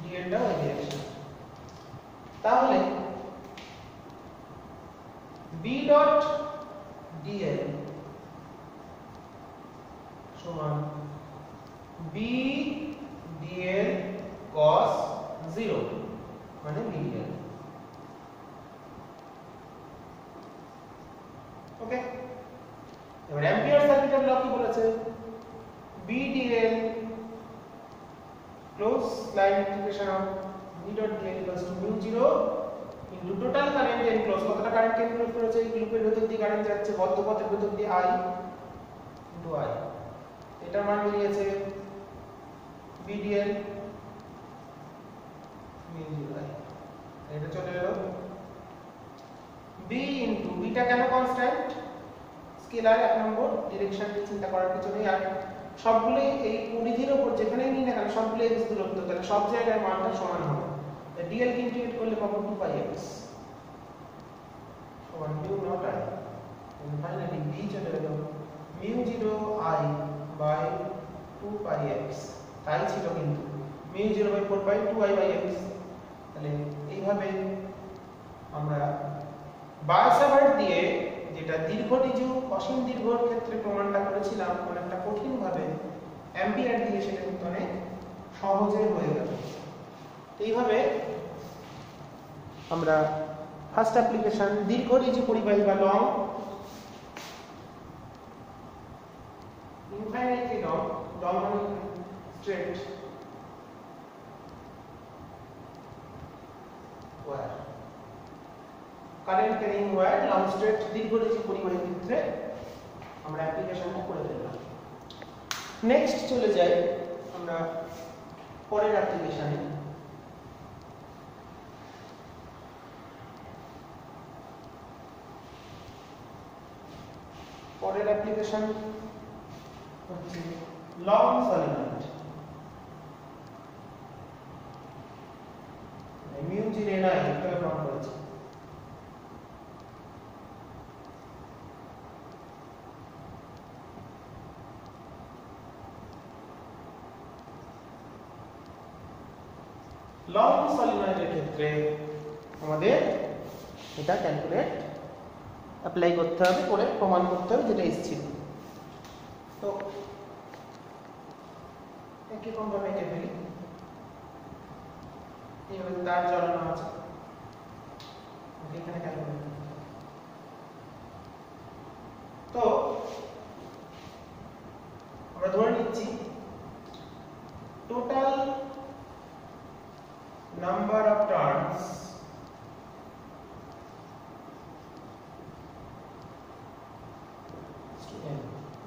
ডিএলটা ওই ডিরেকশনে। তাহলে B ডট dl সমান B dl cos 0 মানে B dl। ওকে, এবার অ্যাম্পিয়ার সার্কিটের ল কি বলেছে? B dl close line integration of B dot dl equals to mu 0 into total current enclosed, কতটা কারেন্ট এনক্লোজ করেছে এই লুপের ভেতর দিয়ে কারেন্ট যাচ্ছে বদ্ধ পথের ভেতর দিয়ে I into I, এটার মান বেরিয়েছে B dl mu 0 I, এটা চলে এলো B into বিটা কেন কনস্ট্যান্ট, স্কেলার, এক নম্বর ডিরেকশন চিন্তা করার কিছু নেই, আর সবগুলো এই পরিধির উপর যেখানেই নিই না কেন সবগুলো x দূরত্ব, তাহলে সব জায়গায় মানটা সমান হবে। dl কে ইন্টিগ্রেট করলে পাবো 2πx সমান mu not I, and finally b চলে গেল mu 0 I by 2πx, তাই ছিল কিন্তু mu 0 by 4 by 2I by x। তাহলে এইভাবে আমরা বায়োসাভার্ট দিয়ে যেটা দীর্ঘ টিজু অসীম দীর্ঘর ক্ষেত্রে প্রমাণটা করেছিলাম অনেকটা কঠিন ভাবে, অ্যাম্পিয়ার দিয়ে সেটা কিন্তু অনেক সহজে হয়ে গেল। এইভাবে আমরা ফার্স্ট অ্যাপ্লিকেশন দীর্ঘ টিজু পরিবাহী বা লং ইনফাইনাইটলি লং, লং মানে straight wire, current carrying wire, long straight দীর্ঘ টিজু পরিবাহী ক্ষেত্রে আমরা অ্যাপ্লিকেশনটা করে ফেললাম। নেক্সট চলে যাই আমরা পরের অ্যাপ্লিকেশনে। পরের অ্যাপ্লিকেশন হচ্ছে লং সলিনয়েড। mu 0 না এটা প্রমাণ করেছে। লং সলিনয়েডের ক্ষেত্রে আমাদের এটা ক্যালকুলেট অ্যাপ্লাই করতে হবে, করে প্রমাণ করতে হবে যেটা এসেছিল। তো একই কোনভাবে এঁকে ফেলি, এইভাবে তার জ্বালানো আছে, এখানে ক্যালকুলেট। তো আমরা ধরে নিচ্ছি টোটাল number of turns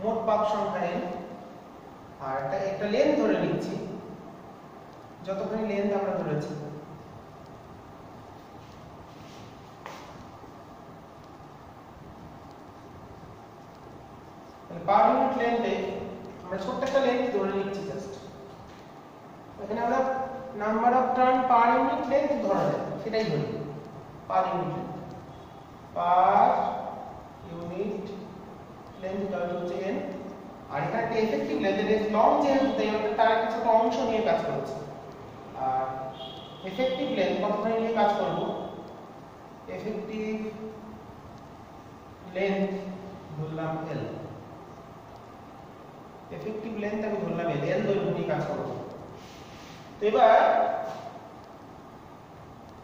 মোট পাক সংখ্যা n, আর একটা লেন্থ ধরে নিচ্ছি, যতখানি লেন্থ আমরা ধরেছি পার ইউনিট লেন্থে আমরা ছোট্ট একটা লেন্থ ধরে নিচ্ছি জাস্ট। এখানে আমরা number of turn per unit length ধরা যায়, সেটাই ধরি পার ইউনিট লেন্থ, পার ইউনিট লেন্থ ইকুয়াল হচ্ছে n। আর এখানে একটা এফেক্টিভ লেন্থ, এর লং যেহেতু তাই আমরা তার একটা ছোট অংশ নিয়ে কাজ করছি, আর এফেক্টিভ লেন্থ কতখানি নিয়ে কাজ করব, এফেক্টিভ লেন্থ ধরলাম l, এফেক্টিভ লেন্থ আমি ধরলাম l, l দৈর্ঘ্য নিয়ে কাজ করব। তো এবার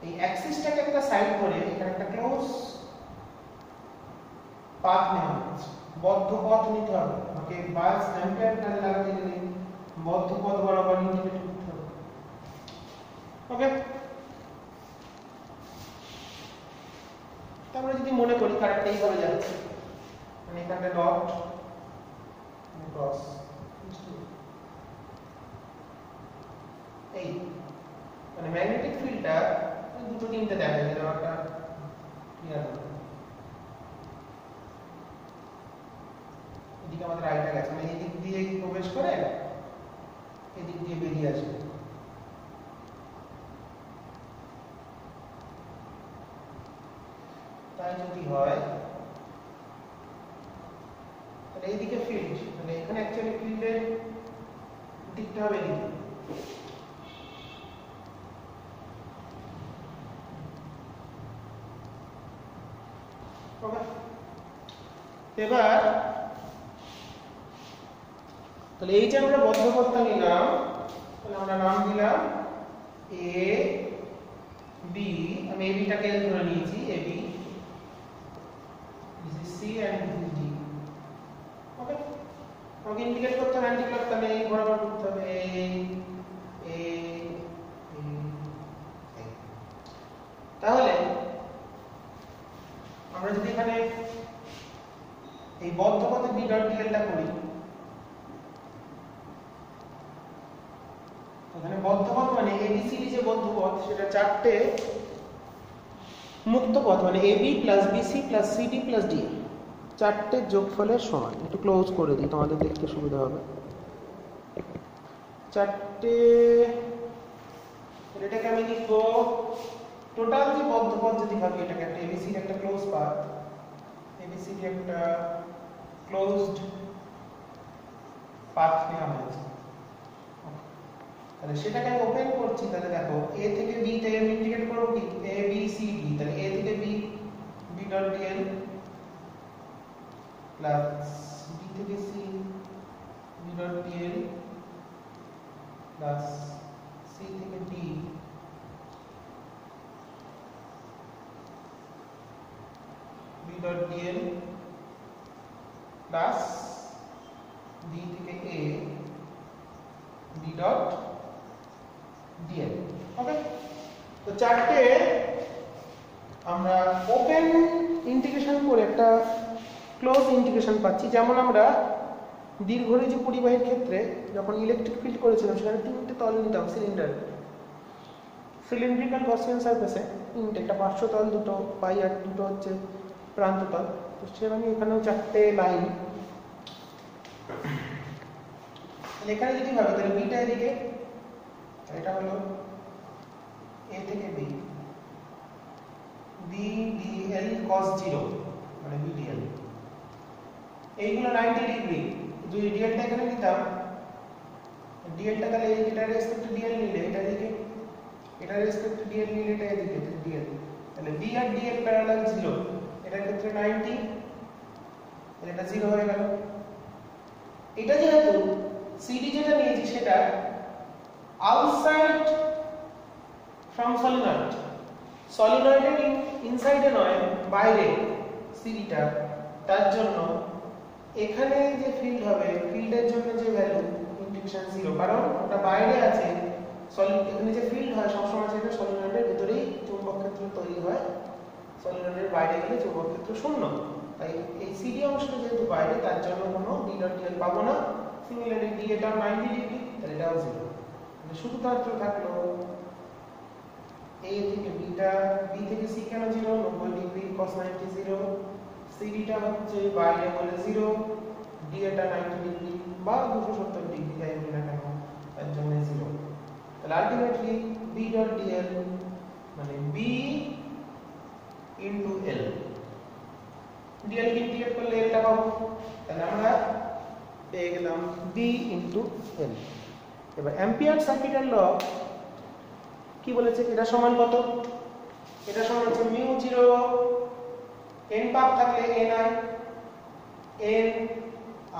এই অ্যাক্সিসটাকে একটা সাইড করে এখানে একটা ক্লোজ পাথ নেওয়া হচ্ছে, বদ্ধ পথ নিতে হবে, আমাকে বাস অ্যাম্পিয়ার কাজে লাগাতে গেলে বদ্ধ পথ বরাবর ইন্টিগ্রেট করতে হবে। ওকে, তারপরে যদি মনে করি কারেন্টটা এইভাবে যাচ্ছে, মানে এখানটা ডট ক্রস এই মানে ম্যাগনেটিক ফিল্ডটা দুটো তিনটে দেখা যায়, একটা ক্লিয়ার হবে। এদিকে আমাদের আইটা গেছে, মানে এই দিক দিয়ে প্রবেশ করে এদিক দিয়ে বেরিয়ে আসবে। তাই যদি হয় তাহলে এইদিকে ফিল্ড, মানে এখানে অ্যাকচুয়ালি ফিল্ডের দিকটা হবে এদিকে। এবার তাহলে এই যে আমরা বদ্ধপথটা নিলাম, তাহলে আমরা নাম দিলাম এ বি, আমি এ বিটাকে ধরে নিয়েছি A B, this is C and this is D. Okay, আমাকে ইন্ডিকেট করতে হবে, অ্যান্টি ক্লক তাহলে এই বরাবর করতে হবে এ। তাহলে আমরা যদি এখানে এই বদ্ধপথে বি ডট ডিএলটা করি, এখানে বদ্ধপথ মানে এবিসিডি যে বদ্ধপথ সেটা চারটে মুক্ত পথ, মানে AB plus BC plus CD plus D, চারটে যোগফলের সমান। একটু ক্লোজ করে দিই তোমাদের দেখতে সুবিধা হবে। চারটে, এটাকে আমি লিখবো টোটাল যে বদ্ধপথ যদি ভাবি, এটাকে একটা এবিসিডি একটা ক্লোজ পাথ, এবিসিডি একটা ক্লোজড পাথ নেওয়া হয়েছে। তাহলে সেটাকে আমি ওপেন করছি, তাহলে দেখো এ থেকে বি তে আমি ইন্টিগ্রেট করব কি এ বি সি ডি, তাহলে এ থেকে B B dot dl plus B থেকে C B dot dl plus C থেকে D B dot dl plus B থেকে A B dot dl. Okay, তো চারটে আমরা ওপেন ইন্টিগ্রেশন করে একটা ক্লোজ ইন্টিগ্রেশন পাচ্ছি। যেমন আমরা দীর্ঘরেজি পরিবাহীর ক্ষেত্রে যখন ইলেকট্রিক ফিল্ড করেছিলাম, সেখানে তিনটে তল নিতাম সিলিন্ডার, সিলিন্ড্রিক্যাল গসিয়ান সারফেসে তিনটে, একটা পার্শ্ব তল, দুটো পাই আর দুটো হচ্ছে প্রান্ত তল। তো সেরকম এখানেও চারটে লাইন। এখানে যদি ভাবি তাহলে বিটা এদিকে, এটা হলো এ থেকে বি বি ডিএল cos 0 মানে বিডিএল, এইগুলো 90 ডিগ্রি। যদি ডিএলটা এখানে নিতাম, ডিএলটা তাহলে এটা রেসপেক্ট ডিএল নিলে এটা দিকে, এটা রেসপেক্ট ডিএল নিলে এটা এদিকে ডিএল, তাহলে বি আর ডিএল প্যারালাল 0, এটার ক্ষেত্রে 90, তাহলে এটা 0 হয়ে গেল। এটা যেহেতু সিডি যেটা নিয়েছি সেটা আউটসাইড ফ্রম সলিনয়েড, সলিনয়েডের ইনসাইডে নয় বাইরে সিডিটা, তার জন্য এখানে যে ফিল্ড হবে, ফিল্ডের জন্য যে ভ্যালু ইন্টিগ্রেশন 0, কারণ ওটা বাইরে আছে। এখানে যে ফিল্ড হয় সবসময় সেটা সলিনয়েডের ভিতরেই চৌম্বক ক্ষেত্র তৈরি হয়, সলিনয়েডের বাইরে গেলে চৌম্বক ক্ষেত্র শূন্য। তাই এই সিডি অংশটা যেহেতু বাইরে, তার জন্য কোনো বি ডট ডিএল পাবো না। সিমিলারলি ডি এটা 90 ডিগ্রি, তাহলে এটাও 0। তাহলে শুধুমাত্র থাকলো এ থেকে বিটা, বি থেকে সি কেন 0, 90 ডিগ্রি cos 90 0, সিডিটা হচ্ছে বাইরে বলে 0, ডি এটা 90 ডিগ্রি বা 270 ডিগ্রি যাই বলি না কেন, তার জন্য 0। তাহলে আলটিমেটলি বি ডট ডিএল মানে বি ইনটু এল, ডিএল কে ইন্টিগ্রেট করলে এলটা পাবো, তাহলে আমরা পেয়ে গেলাম বি ইনটু এল। এবার অ্যাম্পিয়ার সার্কিটের ল কি বলেছে, এটা সমান কত, এটা সমান হচ্ছে মিউ 0 n পাক থাকলে n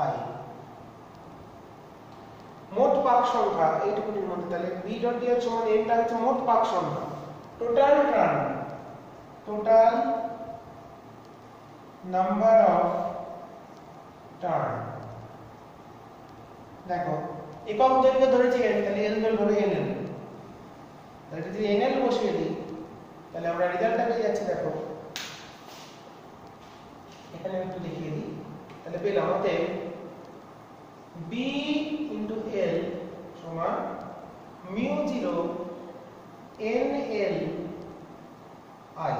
i মোট পাক সংখ্যা এইটুকুর মধ্যে, তাহলে b ডট dl সমান n টা হচ্ছে মোট পাক সংখ্যা, total turn, total number of turn. দেখো একক দৈর্ঘ্য ধরেছি n, তাহলে l দৈর্ঘ্য হবে nl। তাহলে যদি nl বসিয়ে দিই তাহলে আমরা রেজাল্টটা পেয়ে যাচ্ছি। দেখো এখানে আমি একটু দেখিয়ে দিই, তাহলে পেলাম অতএব b into l সমান μ0 nl I।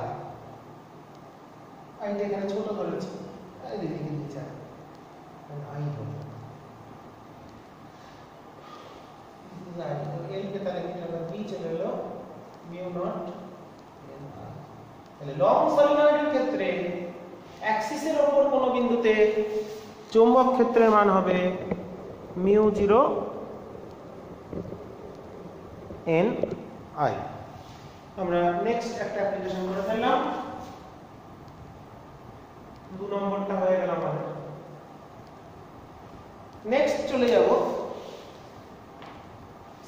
I এখানে ছোট ধরেছি, এই দিকে দিচ্ছি I ধরে l কে তাহলে কি হবে, b চলে এলো μ0 nI। তাহলে লং সলিনয়েডের ক্ষেত্রে অ্যাক্সিসের উপর কোন বিন্দুতে চৌম্বক ক্ষেত্রের মান হবে μ0 nI। আমরা নেক্সট একটা অ্যাপ্লিকেশন করে ফেললাম, 2 নম্বরটা হয়ে গেল আমাদের। নেক্সট চলে যাব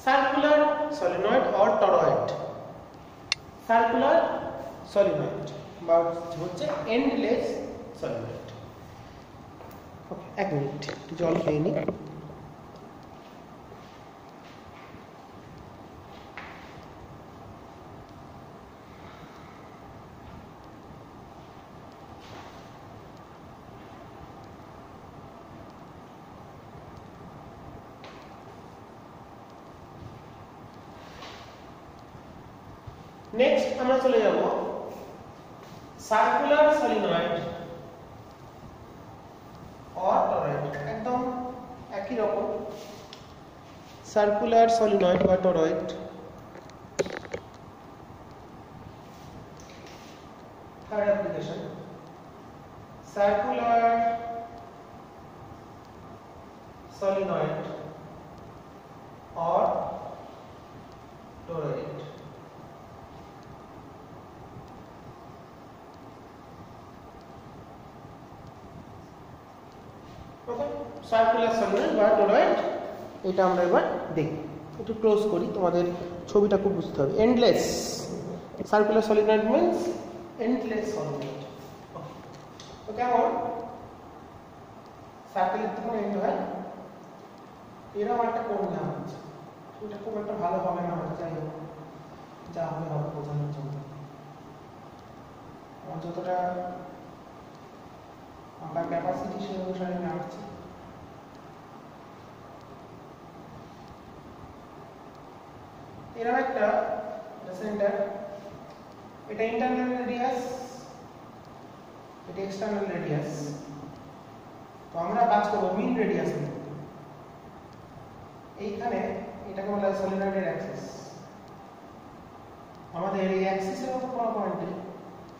circular solenoid or toroid. Circular solenoid বা হচ্ছে এন্ডলেস সলিনয়েড। ওকে, এক মিনিট একটু জল খেয়ে নিই। নেক্সট আমরা চলে যাব সার্কুলার সলিনয়েড অর টরয়েড। একদম একই রকম, সার্কুলার সলিনয়েড বা toroid. Third application circular solenoid or toroid. Circular solenoid বা টরয়েড, এটা আমরা এবার দেখি। একটু ক্লোজ করি, তোমাদের ছবিটা খুব বুঝতে হবে। Endless circular solenoid means endless solenoid. তো কেমন, সার্কেলের তো কোনো এন্ড হয়, এরকম একটা কোণ নেওয়া হচ্ছে। এটা খুব একটা ভালো হবে না, যাই হোক যা হবে হবে বোঝানোর জন্য। আমার যতটা আমার ক্যাপাসিটি সেই অনুসারে আমি আঁকছি। এরকম একটা সেন্টার, এটা ইন্টারনাল রেডিয়াস, এটা এক্সটার্নাল রেডিয়াস। তো আমরা কাজ করব মিন রেডিয়াস নিয়ে। এইখানে এটাকে বলা হয় সলিনয়েডের অ্যাক্সিস। আমাদের এই অ্যাক্সিসের উপর কোন পয়েন্টে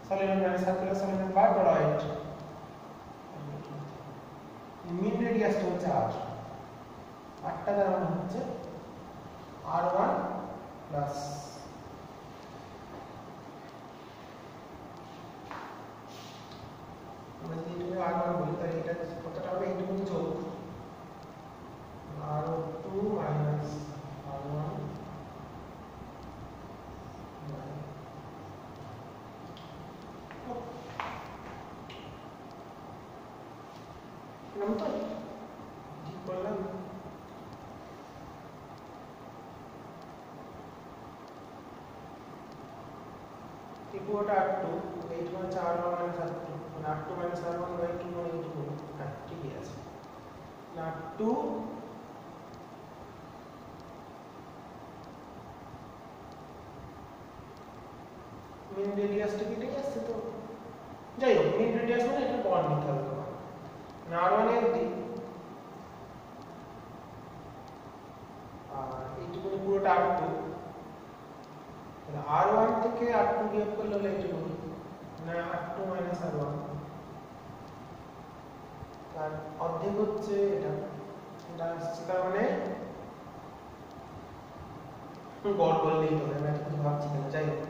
সলিনয়েড মানে সার্কুলার সলিনয়েড বা টরয়েড মিন রেডিয়াসটা হচ্ছে r। rটা দ্বারা মানে হচ্ছে r1 প্লাস আমরা যদি এটাকে r1 বলি তাহলে এটা কতটা হবে, এইটুকু যোগ r2 মাইনাস r1 তো ঠিক করলাম। ত্রিপুরাটা r2, এইট মানে r1 মাইনাস r2, মানে r2 মাইনাস r1 বাই 2 মানে এইটুকু। হ্যাঁ ঠিকই আছে। r2 মিন রেডিয়াসটা কেটে যাচ্ছে তো, যাই হোক মিন রেডিয়াস মানে এটা বল নিতে হবে তোমার, মানে r1 এর দিক আর এইটুকু পুরোটা r2। তাহলে r1 থেকে r2 বিয়োগ করলে হলো এইটুকু, মানে r2 মাইনাস r1, তার অর্ধেক হচ্ছে এটা। এটা আসছে তার মানে গড় করলেই তো আমি একটু ভাবছি কেন, যাই হোক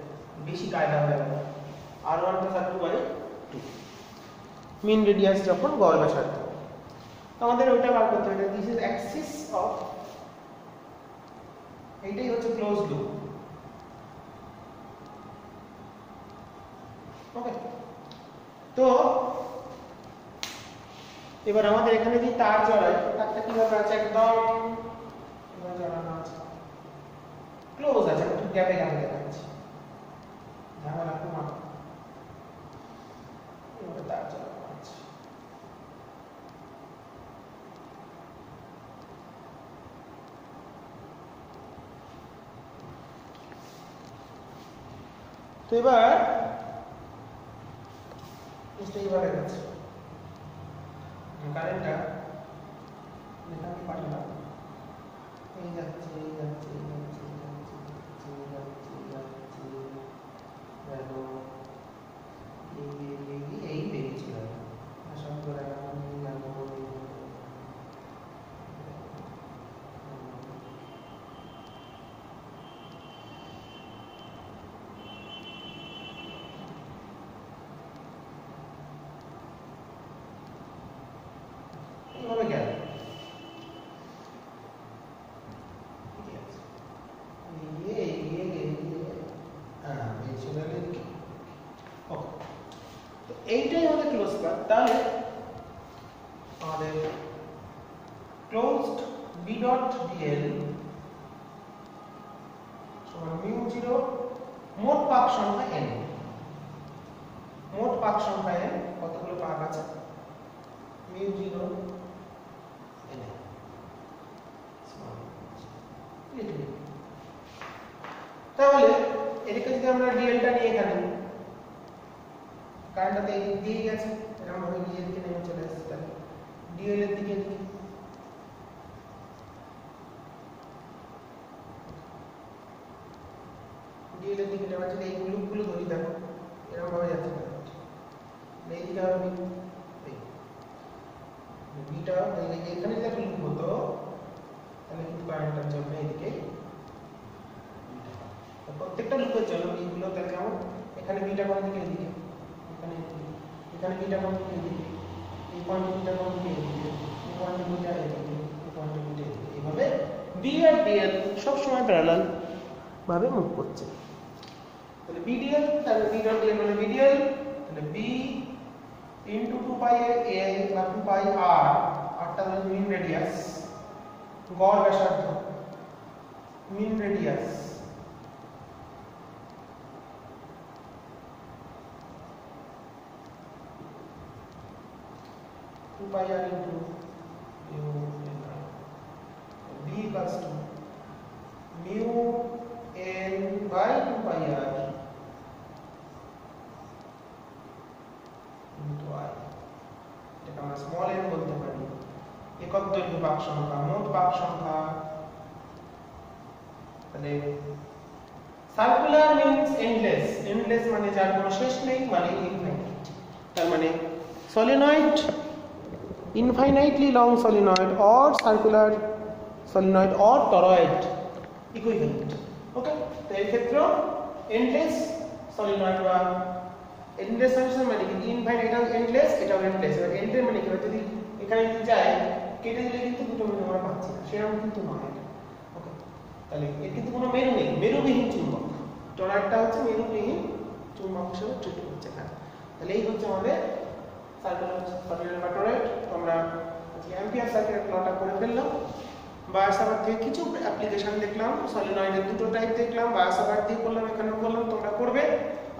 বেশি কায়দা হয়ে গেল। r1 plus r2 by 2 mean radius যখন গড় ব্যাসার্ধ, আমাদের ওইটা বার করতে হবে। দিস ইজ অ্যাক্সিস অফ, এইটাই হচ্ছে ক্লোজ লুপ। ওকে, তো এবার আমাদের এখানে যে তার জড়ায় তারটা কিভাবে আছে একদম এবার জড়ানো আছে ক্লোজ আছে একটু গ্যাপে গ্যাপে দেখাচ্ছি ঝামেলা খুব না এবার তার জড়ানো আছে তো এবার বুঝতেই পারা গেছে কারেন্টটা এখানে পাঠালাম এই যাচ্ছে এই যাচ্ছে এই যাচ্ছে এই যাচ্ছে এই যাচ্ছে এই যাচ্ছে দেখো এই বেরিয়েছিল আশা করি আমি জানবো এইভাবে গেল এইটাই আমাদের ক্লোজ পাথ তাহলে আমাদের ক্লোজড b ডট dl সমান μ0 মোট পাক সংখ্যা n মোট পাক সংখ্যা n কতগুলো পাক আছে μ0 n তাহলে এদিকে যদি আমরা dl টা নিয়ে এখানে কারেন্টটা এই দিক দিয়ে গেছে এরকম ভাবে গিয়ে এদিকে নেমে চলে আসছে তাহলে dl এর দিকে dl এর দিকে নেমে চলে এই লুপগুলো ধরি দেখো এরকম ভাবে যাচ্ছে এই দিকে হবে বিটা এখানে যদি একটা লুপ হতো তাহলে কিন্তু কারেন্টটা চলবে এদিকে প্রত্যেকটা লুপের জন্য এইগুলো তাহলে কেমন এখানে বিটা কোন দিকে এদিকে এখানে বিটা কোন দিকে এদিকে এই পয়েন্ট বিটা কোন দিকে এদিকে এই পয়েন্ট বিটা এদিকে এই পয়েন্ট বিটা এদিকে এইভাবে b আর dl সব সময় প্যারালাল ভাবে মুভ করছে তাহলে bdl তাহলে b ডট dl মানে bdl তাহলে b into 2 pi a বা 2 pi r টা হলো মিন রেডিয়াস গড় ব্যাসার্ধ মিন radius pi r into mu n b equals to mu n by 2 pi r into I এটাকে আমরা স্মল n বলতে পারি একক দৈর্ঘ্য পাক সংখ্যা মোট পাক সংখ্যা তাহলে সার্কুলার মিন্স এন্ডলেস এন্ডলেস মানে যার কোনো শেষ নেই মানে ইনফাইনাইট তার মানে solenoid infinitely long solenoid or circular solenoid or toroid equivalent okay তো এই ক্ষেত্রে endless solenoid বা endless সলিউশন মানে কি ইনফাইনাইট এটা endless এটা endless এবার endless মানে কি যদি এখানে যদি যায় কেটে দিলে কিন্তু দুটো মেরু আমরা পাচ্ছি না সেরকম কিন্তু নয় এটা ওকে তাহলে এর কিন্তু কোনো মেরু নেই মেরুবিহীন চুম্বক টরয়েডটা হচ্ছে মেরুবিহীন চুম্বক হিসেবে ট্রিট হচ্ছে এখানে তাহলে এই হচ্ছে আমাদের সার্কুলার সলিনয়েড বা টরয়েড আমরা আজকে অ্যাম্পিয়ার সার্কিটের লটা করে ফেললাম বায়োসাভার থেকে কিছু অ্যাপ্লিকেশন দেখলাম সলিনয়েডের দুটো টাইপ দেখলাম বায়োসাভার দিয়ে করলাম এখানে করলাম তোমরা করবে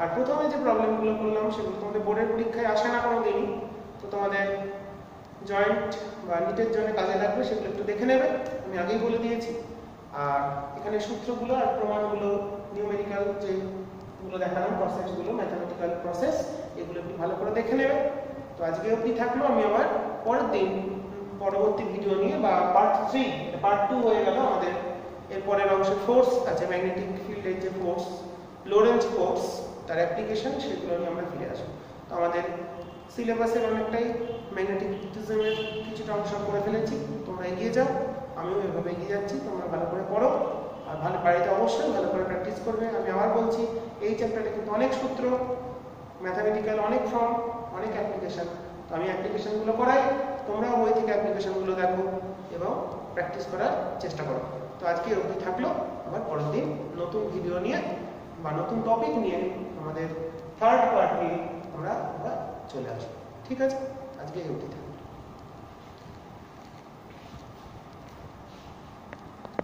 আর প্রথমে যে প্রবলেমগুলো করলাম সেগুলো তোমাদের বোর্ডের পরীক্ষায় আসে না কোনোদিনই তো তোমাদের জয়েন্ট বা নিটের জন্য কাজে লাগবে সেগুলো একটু দেখে নেবে আমি আগেই বলে দিয়েছি আর এখানে সূত্রগুলো আর প্রমাণগুলো নিউমেরিক্যাল যেগুলো দেখালাম প্রসেসগুলো ম্যাথমেটিক্যাল প্রসেস এগুলো একটু ভালো করে দেখে নেবে তো আজকে অবধি থাকলো আমি আবার পরের দিন পরবর্তী ভিডিও নিয়ে বা পার্ট 3 এটা পার্ট 2 হয়ে গেল আমাদের এর পরের অংশে ফোর্স আছে ম্যাগনেটিক ফিল্ডের যে ফোর্স লোরেন্জ ফোর্স তার অ্যাপ্লিকেশন সেগুলো নিয়ে আমরা ফিরে আসবো তো আমাদের সিলেবাসের অনেকটাই ম্যাগনেটিজমের কিছুটা অংশ করে ফেলেছি তোমরা এগিয়ে যাও আমিও এভাবে এগিয়ে যাচ্ছি তোমরা ভালো করে পড়ো আর ভালো বাড়িতে অবশ্যই ভালো করে প্র্যাকটিস করবে আমি আবার বলছি এই চ্যাপ্টারে কিন্তু অনেক সূত্র ম্যাথমেটিক্যাল অনেক ফর্ম অনেক অ্যাপ্লিকেশন তো আমি অ্যাপ্লিকেশনগুলো করাই তোমরাও বই থেকে অ্যাপ্লিকেশনগুলো দেখো এবং প্র্যাকটিস করার চেষ্টা করো তো আজকে অবধি থাকলো আবার পরের দিন নতুন ভিডিও নিয়ে বা নতুন টপিক নিয়ে আমাদের থার্ড পার্ট নিয়ে আমরা চলে আসবো ঠিক আছে আজকে এই অবধি থাকলো